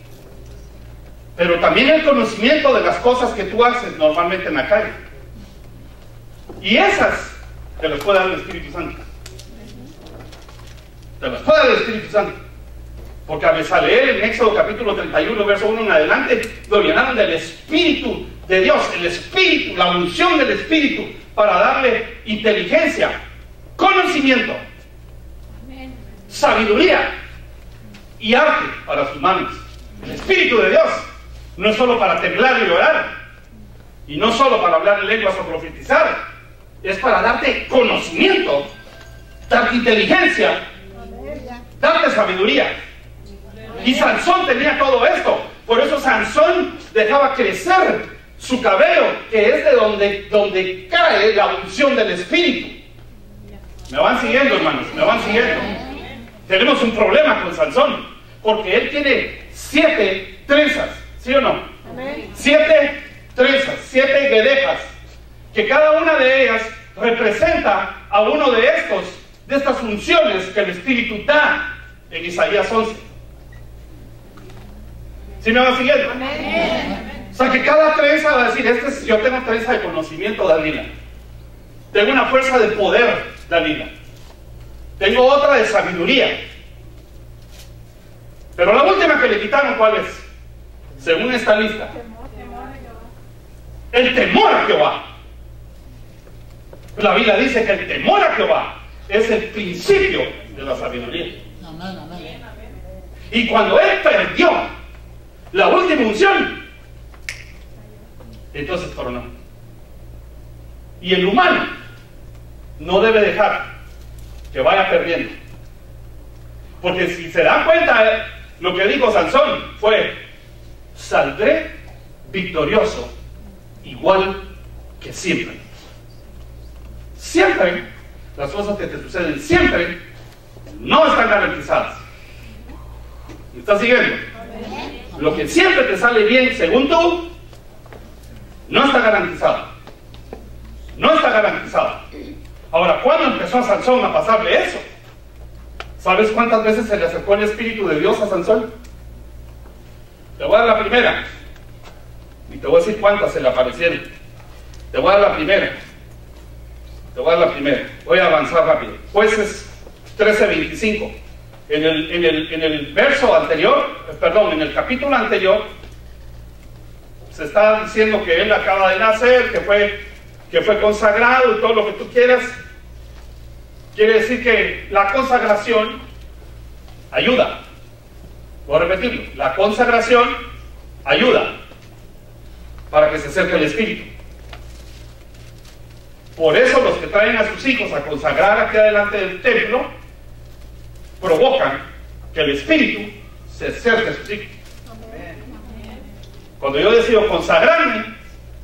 Pero también el conocimiento de las cosas que tú haces normalmente en la calle. Y esas te las puede dar el Espíritu Santo. Te las puede dar el Espíritu Santo. Porque a veces al leer en Éxodo capítulo 31, verso 1 en adelante, lo llenaron del Espíritu de Dios. El Espíritu, la unción del Espíritu para darle inteligencia, conocimiento, sabiduría y arte para sus manos. El Espíritu de Dios no es solo para temblar y llorar, y no solo para hablar en lenguas o profetizar, es para darte conocimiento, darte inteligencia, darte sabiduría. Y Sansón tenía todo esto. Por eso Sansón dejaba crecer su cabello, que es de donde cae la unción del Espíritu. ¿Me van siguiendo, hermanos? ¿Me van siguiendo? Tenemos un problema con Sansón, porque él tiene 7 trenzas, ¿sí o no? 7 trenzas, 7 guedejas, que cada una de ellas representa a uno de estas funciones que el Espíritu da en Isaías 11. ¿Sí me van siguiendo? O sea que cada trenza va a decir, yo tengo trenza de conocimiento, Dalila. Tengo una fuerza de poder, Dalila. Tengo otra de sabiduría. Pero la última que le quitaron, ¿cuál es? Según esta lista. El temor a Jehová. La Biblia dice que el temor a Jehová es el principio de la sabiduría. Y cuando él perdió la última unción, entonces coronó. Y el humano no debe dejar que vaya perdiendo. Porque si se dan cuenta, lo que dijo Sansón fue: saldré victorioso igual que siempre. Siempre, las cosas que te suceden siempre no están garantizadas. ¿Me estás siguiendo? Lo que siempre te sale bien según tú, no está garantizado. No está garantizado. Ahora, ¿cuándo empezó a Sansón a pasarle eso? ¿Sabes cuántas veces se le acercó el Espíritu de Dios a Sansón? Te voy a dar la primera. Y te voy a decir cuántas se le aparecieron. Te voy a dar la primera. Te voy a dar la primera. Voy a avanzar rápido. Jueces 13:25. En el verso anterior, perdón, en el capítulo anterior, se está diciendo que él acaba de nacer, que fue consagrado y todo lo que tú quieras. Quiere decir que la consagración ayuda. Voy a repetirlo. La consagración ayuda para que se acerque el Espíritu. Por eso los que traen a sus hijos a consagrar aquí adelante del templo provocan que el Espíritu se acerque a sus hijos. Cuando yo decido consagrarme,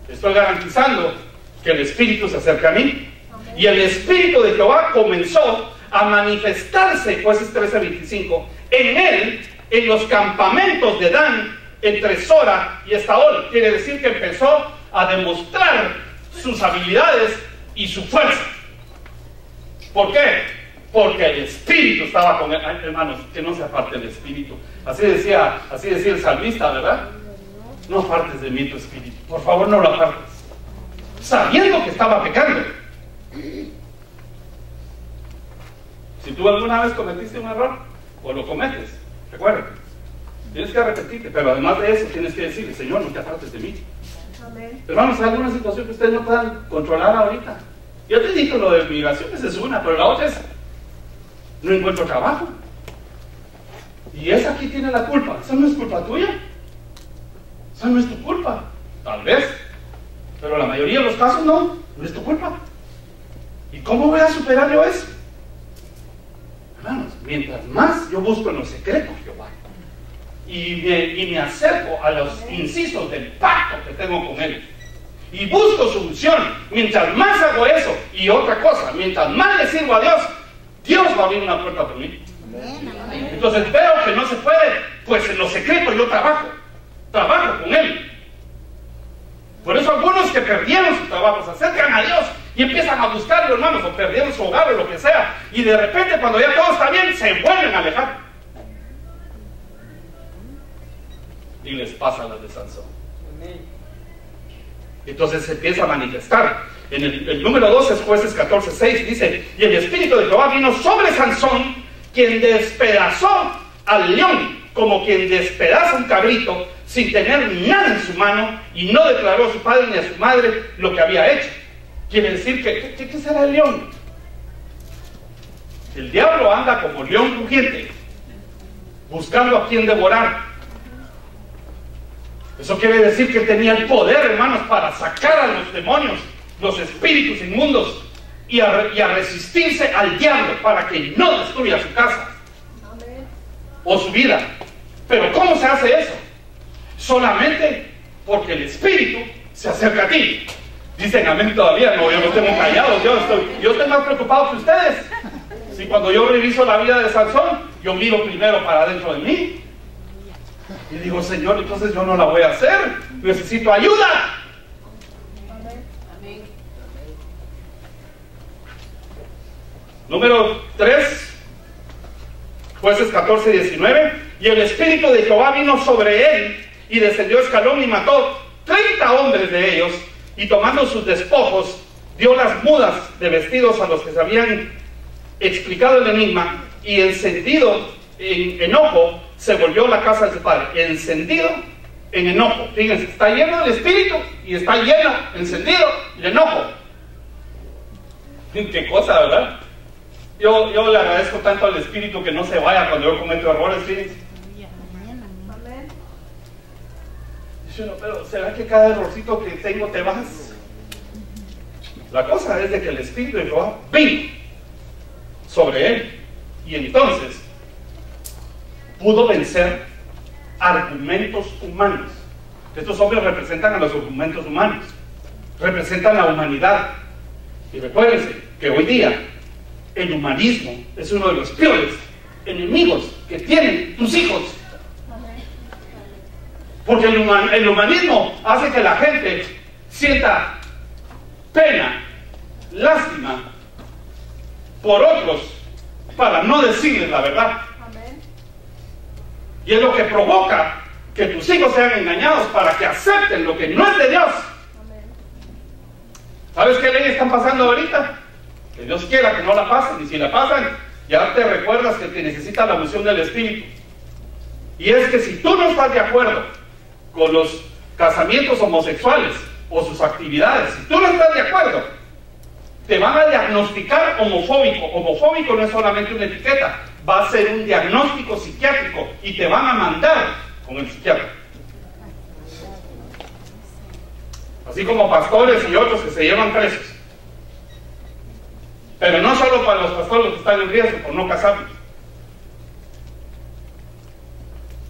estoy garantizando que el Espíritu se acerca a mí. Y el Espíritu de Jehová comenzó a manifestarse, Jueces 13:25, en él, en los campamentos de Dan, entre Sora y Estaol. Quiere decir que empezó a demostrar sus habilidades y su fuerza. ¿Por qué? porque el Espíritu estaba con él. Ay, hermanos, que no se aparte el Espíritu. Así decía el salmista, ¿verdad? No apartes de mí tu Espíritu, por favor no lo apartes, sabiendo que estaba pecando. Si tú alguna vez cometiste un error, o lo cometes, recuerda, tienes que arrepentirte, pero además de eso tienes que decirle: Señor, no te apartes de mí. Amén. Hermanos, ¿hay alguna situación que ustedes no puedan controlar ahorita? Yo te dije lo de migraciones es una, pero la otra es: no encuentro trabajo. Y esa aquí tiene la culpa. Esa no es culpa tuya. Esa no es tu culpa. Tal vez. Pero la mayoría de los casos no es tu culpa. ¿Y cómo voy a superar yo eso? Hermanos, mientras más yo busco en los secretos de Jehová y me acerco a los incisos del pacto que tengo con Él y busco su unción, mientras más hago eso, y otra cosa, mientras más le sirvo a Dios, Dios va a abrir una puerta por mí. Entonces veo que no se puede, pues en los secretos yo trabajo con Él. Por eso algunos que perdieron su trabajo se acercan a Dios y empiezan a buscarlo, hermanos, o perdieron su hogar o lo que sea, y de repente cuando ya todo está bien se vuelven a alejar y les pasa las de Sansón. Entonces se empieza a manifestar. En el número 2 es Jueces 14:6, dice: y el Espíritu de Jehová vino sobre Sansón, quien despedazó al león como quien despedaza un cabrito, sin tener nada en su mano, y no declaró a su padre ni a su madre lo que había hecho. Quiere decir que, ¿qué será el león? El diablo anda como león rugiente, buscando a quien devorar. Eso quiere decir que tenía el poder, hermanos, para sacar a los demonios, los espíritus inmundos, y a resistirse al diablo para que no destruya su casa o su vida. Pero ¿cómo se hace eso? Solamente porque el Espíritu se acerca a ti. Dicen amén todavía. No, yo no tengo callado. Yo estoy más preocupado que ustedes. Si cuando yo reviso la vida de Sansón, yo miro primero para adentro de mí y digo: Señor, entonces yo no la voy a hacer, necesito ayuda. Número 3, Jueces 14:19. Y el Espíritu de Jehová vino sobre él, y descendió escalón y mató 30 hombres de ellos, y tomando sus despojos, dio las mudas de vestidos a los que se habían explicado el enigma, y encendido en enojo se volvió a la casa de su padre. Encendido en enojo. Fíjense, está lleno del Espíritu y está lleno, encendido de enojo. Qué cosa, ¿verdad? Yo le agradezco tanto al Espíritu que no se vaya cuando yo cometo errores, fíjense. Pero ¿será que cada errorcito que tengo te vas? La cosa es de que el Espíritu de Jehová vino sobre él, y entonces pudo vencer argumentos humanos. Estos hombres representan a los argumentos humanos, representan la humanidad. Y recuérdense que hoy día el humanismo es uno de los peores enemigos que tienen tus hijos. Porque el humanismo hace que la gente sienta pena, lástima por otros para no decirles la verdad. Y es lo que provoca que tus hijos sean engañados para que acepten lo que no es de Dios. ¿Sabes qué ley están pasando ahorita? Que Dios quiera que no la pasen, y si la pasan, ya te recuerdas que te necesita la unción del Espíritu. Y es que si tú no estás de acuerdo con los casamientos homosexuales o sus actividades, si tú no estás de acuerdo, te van a diagnosticar homofóbico. Homofóbico no es solamente una etiqueta, va a ser un diagnóstico psiquiátrico y te van a mandar con el psiquiatra. Así como pastores y otros que se llevan presos. Pero no solo para los pastores que están en riesgo por no casarnos.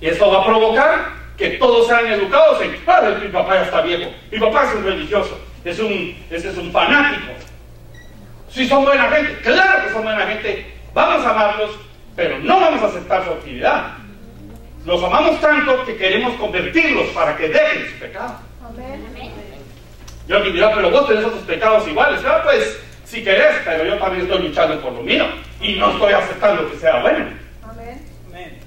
Y esto va a provocar que todos sean educados en: mi papá ya está viejo, mi papá es un religioso, ese es un fanático. Si son buena gente, claro que son buena gente, vamos a amarlos, pero no vamos a aceptar su actividad. Los amamos tanto que queremos convertirlos para que dejen su pecado. Amén. Yo me dirá: pero vos tenés otros pecados iguales. Pues si querés, pero yo también estoy luchando por lo mío y no estoy aceptando que sea bueno. Amén.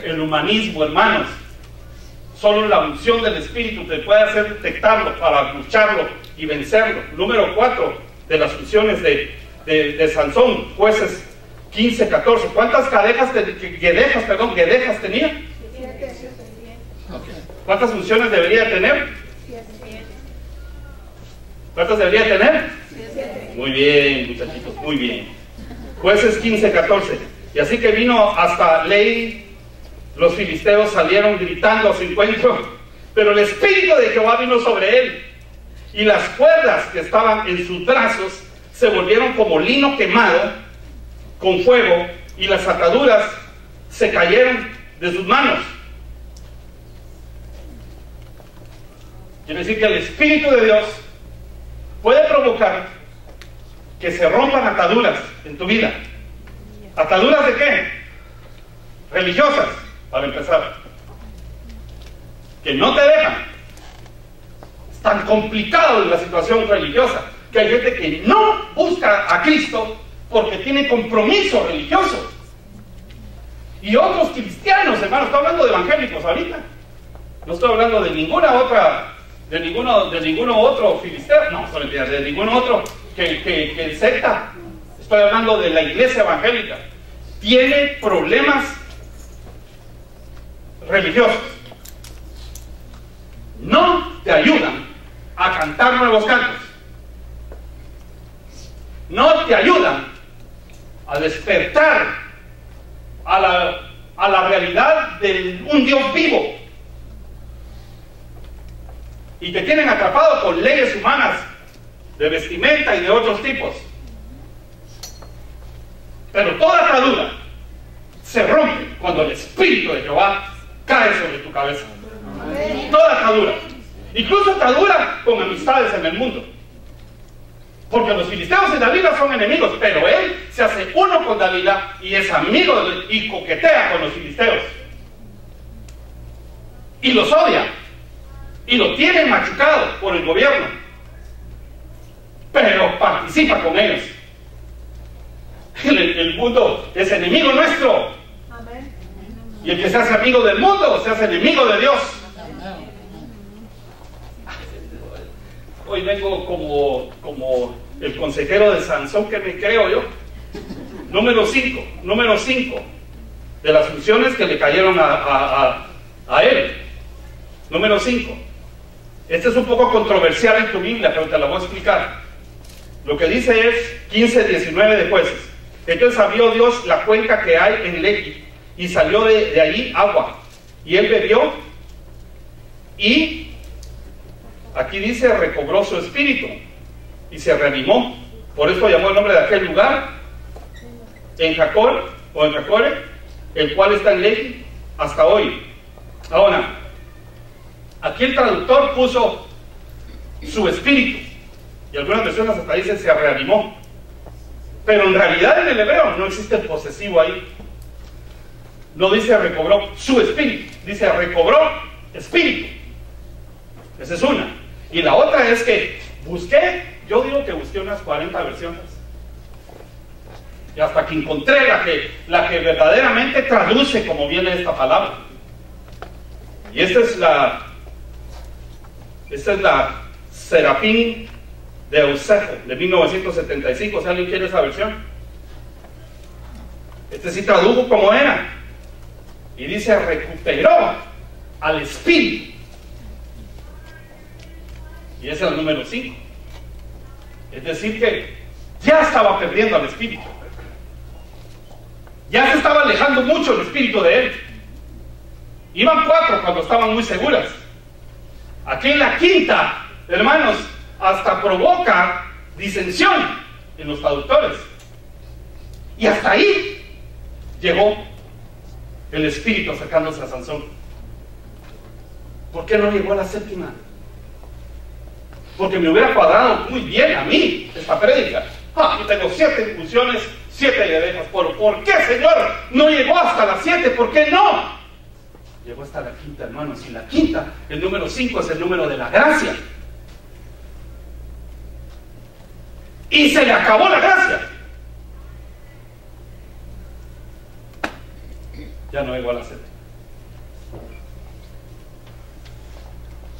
El humanismo, hermanos, solo la unción del Espíritu te puede hacer detectarlo para lucharlo y vencerlo. Número 4 de las funciones de Sansón, Jueces 15, 14. ¿Cuántas guedejas tenía? 7. ¿Cuántas funciones debería tener? 7. ¿Cuántas debería tener? 7. Muy bien, muchachitos, muy bien. Jueces 15, 14. Y así que vino hasta Lei, los filisteos salieron gritando a su encuentro, pero el Espíritu de Jehová vino sobre él, y las cuerdas que estaban en sus brazos se volvieron como lino quemado con fuego, y las ataduras se cayeron de sus manos. Quiere decir que el Espíritu de Dios puede provocar que se rompan ataduras en tu vida. ¿Ataduras de qué? Religiosas, para empezar, que no te dejan. Es tan complicado la situación religiosa que hay gente que no busca a Cristo porque tiene compromiso religioso. Y otros cristianos, hermanos, estoy hablando de evangélicos ahorita, no estoy hablando de ninguna otra, de ninguno otro filisteo, no, de ningún otro que secta. Estoy hablando de la iglesia evangélica. Tiene problemas religiosos. No te ayudan a cantar nuevos cantos. No te ayudan a despertar a la realidad de un Dios vivo. Y te tienen atrapado con leyes humanas de vestimenta y de otros tipos. Pero toda atadura se rompe cuando el Espíritu de Jehová cae sobre tu cabeza. Amén. Toda atadura, incluso atadura con amistades en el mundo, porque los filisteos y Dalila son enemigos, pero él se hace uno con Dalila y es amigo y coquetea con los filisteos y los odia y lo tiene machucado por el gobierno, pero participa con ellos. El mundo es enemigo nuestro. Amén. Y el que se hace amigo del mundo se hace enemigo de Dios. Hoy vengo como el consejero de Sansón que me creo yo. Número 5 de las funciones que le cayeron a él. Número 5. Este es un poco controversial en tu Biblia, pero te la voy a explicar. Lo que dice es 15:19 de Jueces. Entonces abrió Dios la cuenca que hay en Lehi, y salió de allí agua, y él bebió, y aquí dice recobró su espíritu y se reanimó. Por eso llamó el nombre de aquel lugar en Jacor o en Jacore, el cual está en Lehi hasta hoy. Ahora, aquí el traductor puso su espíritu, y algunas versiones hasta dicen se reanimó, pero en realidad en el hebreo no existe el posesivo ahí. No dice recobró su espíritu, dice recobró espíritu. Esa es una. Y la otra es que yo digo que busqué unas 40 versiones, y hasta que encontré la que verdaderamente traduce como viene esta palabra. Y esta es la Serafín de Eusefo de 1975. Si alguien quiere esa versión, este sí tradujo como era, y dice recuperó al espíritu, y ese es el número 5. Es decir que ya estaba perdiendo al espíritu, ya se estaba alejando mucho el espíritu de él. Iban 4 cuando estaban muy seguras. Aquí en la quinta, hermanos, hasta provoca disensión en los traductores, y hasta ahí llegó el espíritu acercándose a Sansón. ¿Por qué no llegó a la 7ª? Porque me hubiera cuadrado muy bien a mí esta prédica. Yo tengo 7 funciones, 7 guedejas. ¿Por qué, Señor, no llegó hasta la 7? ¿Por qué no? Llegó hasta la 5ª, hermanos. Y la 5ª, el número 5, es el número de la gracia. y se le acabó la gracia. Ya no igual a hacer.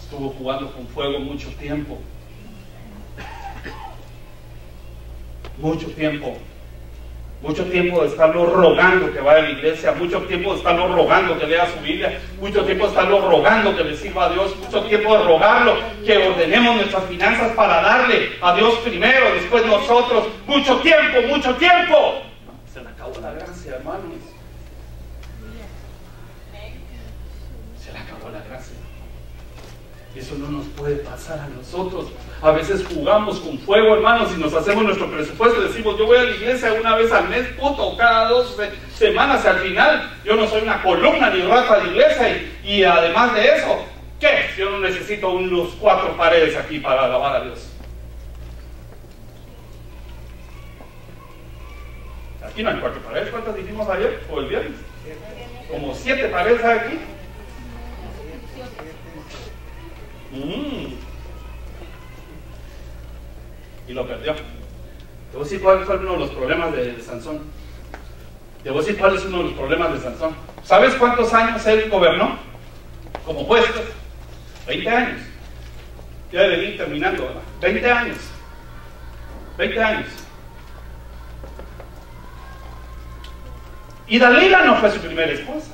Estuvo jugando con fuego mucho tiempo. Mucho tiempo. Mucho tiempo de estarlo rogando que vaya a la iglesia, mucho tiempo de estarlo rogando que lea su Biblia, mucho tiempo de estarlo rogando que le sirva a Dios, mucho tiempo de rogarlo que ordenemos nuestras finanzas para darle a Dios primero, después nosotros. Mucho tiempo, mucho tiempo. Se le acabó la gracia, hermanos. Se le acabó la gracia. Eso no nos puede pasar a nosotros. A veces jugamos con fuego, hermanos, y nos hacemos nuestro presupuesto. Decimos, yo voy a la iglesia una vez al mes, puto, cada 2 semanas. Al final, yo no soy una columna ni rata de iglesia. Y además de eso, ¿qué? Yo no necesito unos 4 paredes aquí para alabar a Dios. Aquí no hay 4 paredes. ¿Cuántas dijimos ayer o el viernes? Como 7 paredes hay aquí. Y lo perdió. Te voy a decir cuál fue uno de los problemas de Sansón. Te voy a decir cuál es uno de los problemas de Sansón. ¿Sabes cuántos años él gobernó? Como juez. 20 años. Ya debe ir terminando, ¿verdad? 20 años. 20 años. Y Dalila no fue su primera esposa.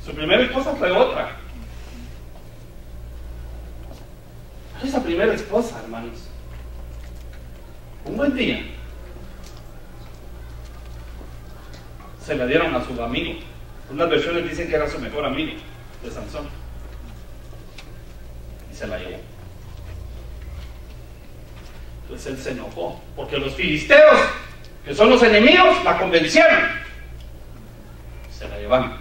Su primera esposa fue otra. Esa primera esposa, hermanos, un buen día se la dieron a su amigo. Unas versiones dicen que era su mejor amigo de Sansón, y se la llevó. Entonces él se enojó porque los filisteos, que son los enemigos, la convencieron. Se la llevaron.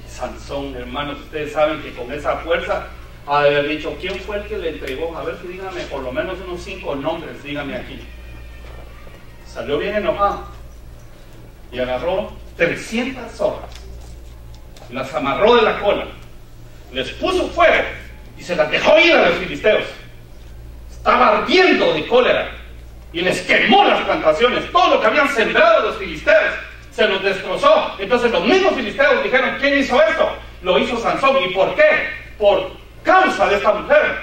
Y Sansón, hermanos, ustedes saben que con esa fuerza ha de haber dicho, ¿quién fue el que le entregó? A ver si dígame por lo menos unos 5 nombres, dígame aquí. Salió bien enojado y agarró 300 zorras, las amarró de la cola, les puso fuego y se las dejó ir a los filisteos. Estaba ardiendo de cólera y les quemó las plantaciones. Todo lo que habían sembrado los filisteos se los destrozó. Entonces los mismos filisteos dijeron, ¿quién hizo esto? Lo hizo Sansón. ¿Y por qué? Por causa de esta mujer.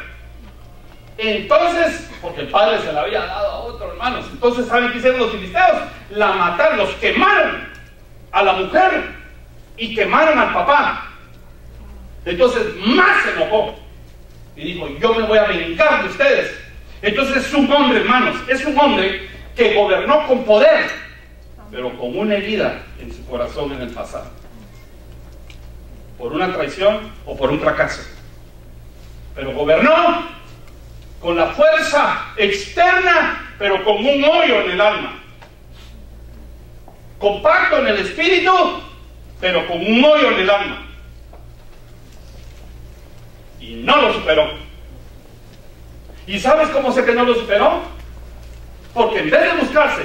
Entonces, porque el padre se la había dado a otro, hermanos. Entonces, ¿saben qué hicieron los filisteos? La mataron, los quemaron a la mujer y quemaron al papá. Entonces, más se enojó y dijo, yo me voy a vengar de ustedes. Entonces es un hombre, hermanos, es un hombre que gobernó con poder, pero con una herida en su corazón en el pasado, por una traición o por un fracaso. Pero gobernó con la fuerza externa, pero con un hoyo en el alma. Compacto en el espíritu, pero con un hoyo en el alma. Y no lo superó. ¿Y sabes cómo sé que no lo superó? Porque en vez de buscarse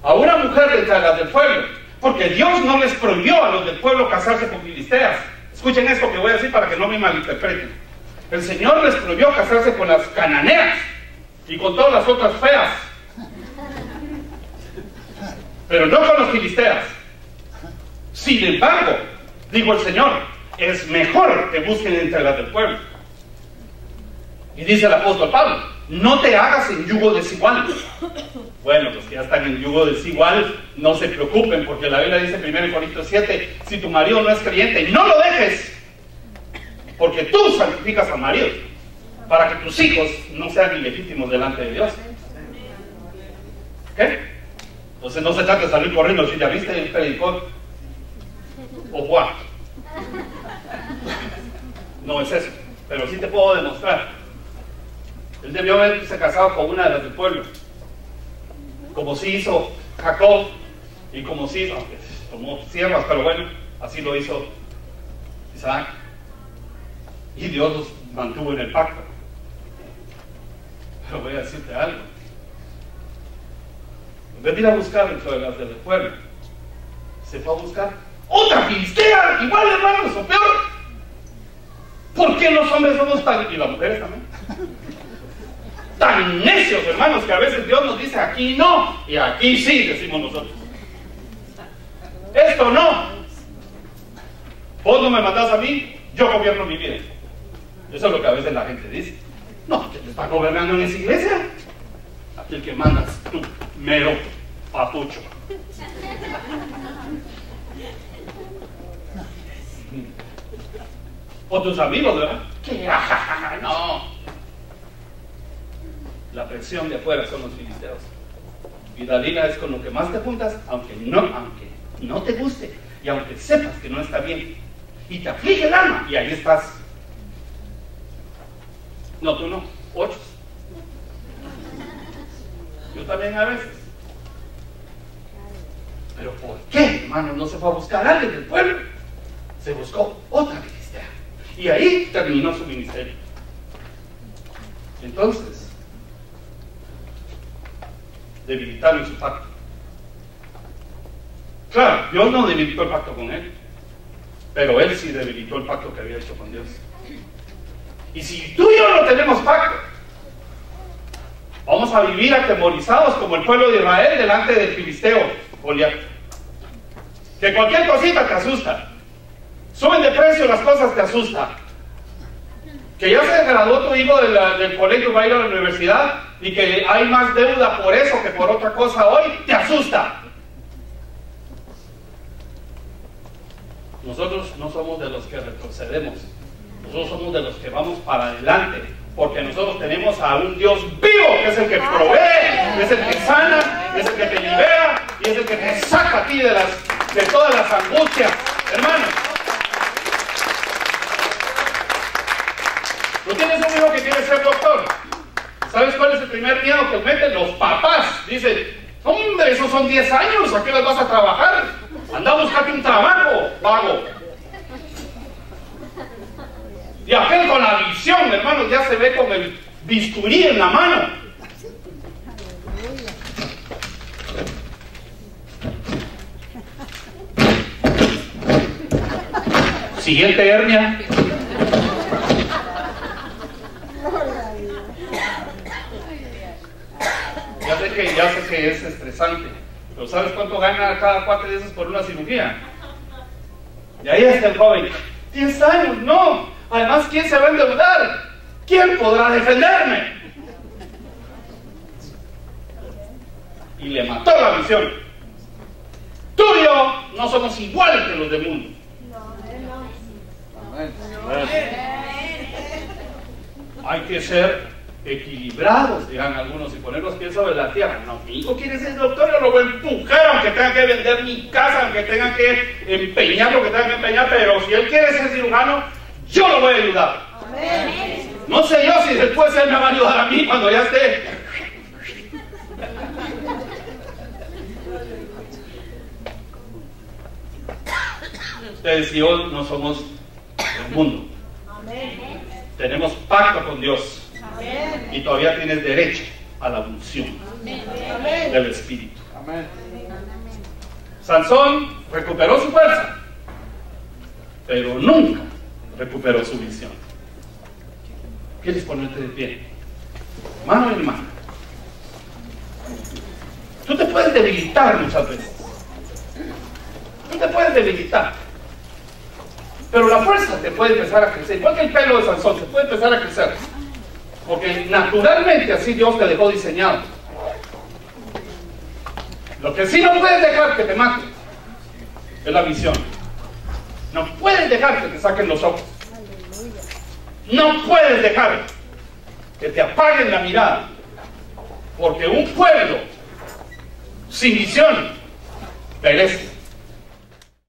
a una mujer de entre las del pueblo, porque Dios no les prohibió a los del pueblo casarse con filisteas. Escuchen esto que voy a decir para que no me malinterpreten. El Señor les prohibió casarse con las cananeas y con todas las otras feas, pero no con las filisteas. Sin embargo, dijo el Señor, es mejor que busquen entre las del pueblo. Y dice el apóstol Pablo, no te hagas en yugo desigual. Bueno, los que ya están en yugo desigual, no se preocupen, porque la Biblia dice en 1 Corintios 7, si tu marido no es creyente, no lo dejes, porque tú santificas al marido, para que tus hijos no sean ilegítimos delante de Dios. ¿Qué? Entonces no se trata de salir corriendo, si ya viste el predicó, o guau. No es eso, pero sí te puedo demostrar. Él debió haberse casado con una de las del pueblo, como si hizo Jacob, y como si hizo, aunque tomó siervas, pero bueno, así lo hizo Isaac. Y Dios los mantuvo en el pacto. Pero voy a decirte algo. En vez de ir a buscar dentro de las del pueblo, se fue a buscar otra filistea, igual, hermanos, o peor. ¿Por qué los hombres somos tan, y las mujeres también, Tan necios, hermanos, que a veces Dios nos dice aquí no y aquí sí, decimos nosotros. Esto no. Vos no me mandás a mí, yo gobierno mi vida. Eso es lo que a veces la gente dice. No, ¿quién está gobernando en esa iglesia? Aquí el que mandas tú, mero papucho. O tus amigos, ¿verdad? ¿Qué? No. La presión de afuera son los filisteos. Y Dalila es con lo que más te juntas, aunque no te guste y aunque sepas que no está bien. Y te aflige el alma y ahí estás. No, tú no. 8. Yo también a veces. Pero ¿por qué, hermano? No se fue a buscar a alguien del pueblo. Se buscó otra filistea. Y ahí terminó su ministerio. Entonces, debilitaron su pacto. Claro, Dios no debilitó el pacto con él, pero él sí debilitó el pacto que había hecho con Dios. Y si tú y yo no tenemos pacto, vamos a vivir atemorizados como el pueblo de Israel delante del filisteo Goliat. Que cualquier cosita te asusta. Suben de precio las cosas, te asusta. Que ya se graduó tu hijo del colegio, va a ir a la universidad y que hay más deuda por eso que por otra cosa hoy, te asusta. Nosotros no somos de los que retrocedemos. Nosotros somos de los que vamos para adelante, porque nosotros tenemos a un Dios vivo, que es el que provee, es el que sana, es el que te libera y es el que te saca a ti de todas las angustias. Hermano, tú tienes un hijo que quiere ser doctor. ¿Sabes cuál es el primer miedo que meten los papás? Dicen, hombre, esos son 10 años, ¿a qué les vas a trabajar? Anda a buscarte un trabajo, vago. Y aquel con la visión, hermanos, ya se ve con el bisturí en la mano. Siguiente hernia. Ya sé que es estresante, pero ¿sabes cuánto gana cada 4 días por una cirugía? Y ahí está el joven. 10 años, no. Además, ¿quién se va a endeudar? ¿Quién podrá defenderme? Y le mató la visión. Tú y yo no somos iguales que los del mundo. Hay que ser equilibrados, dirán algunos, y poner los pies sobre la tierra. No, mi hijo quiere ser doctor, yo lo voy a empujar, aunque tenga que vender mi casa, aunque tenga que empeñar lo que tenga que empeñar, pero si él quiere ser cirujano, yo lo voy a ayudar. Amén. No sé yo si después él me va a ayudar a mí cuando ya esté. Ustedes y yo no somos el mundo. Amén. Tenemos pacto con Dios. Amén. Y todavía tienes derecho a la unción del Espíritu. Amén. Sansón recuperó su fuerza, pero nunca recuperó su visión. ¿Quieres ponerte de pie? Mano en mano. Tú te puedes debilitar muchas veces. Tú te puedes debilitar. Pero la fuerza te puede empezar a crecer. Igual que el pelo de Sansón, se puede empezar a crecer. Porque naturalmente así Dios te dejó diseñado. Lo que sí no puedes dejar que te mate es la visión. No puedes dejar que te saquen los ojos. No puedes dejar que te apaguen la mirada. Porque un pueblo sin visión perece.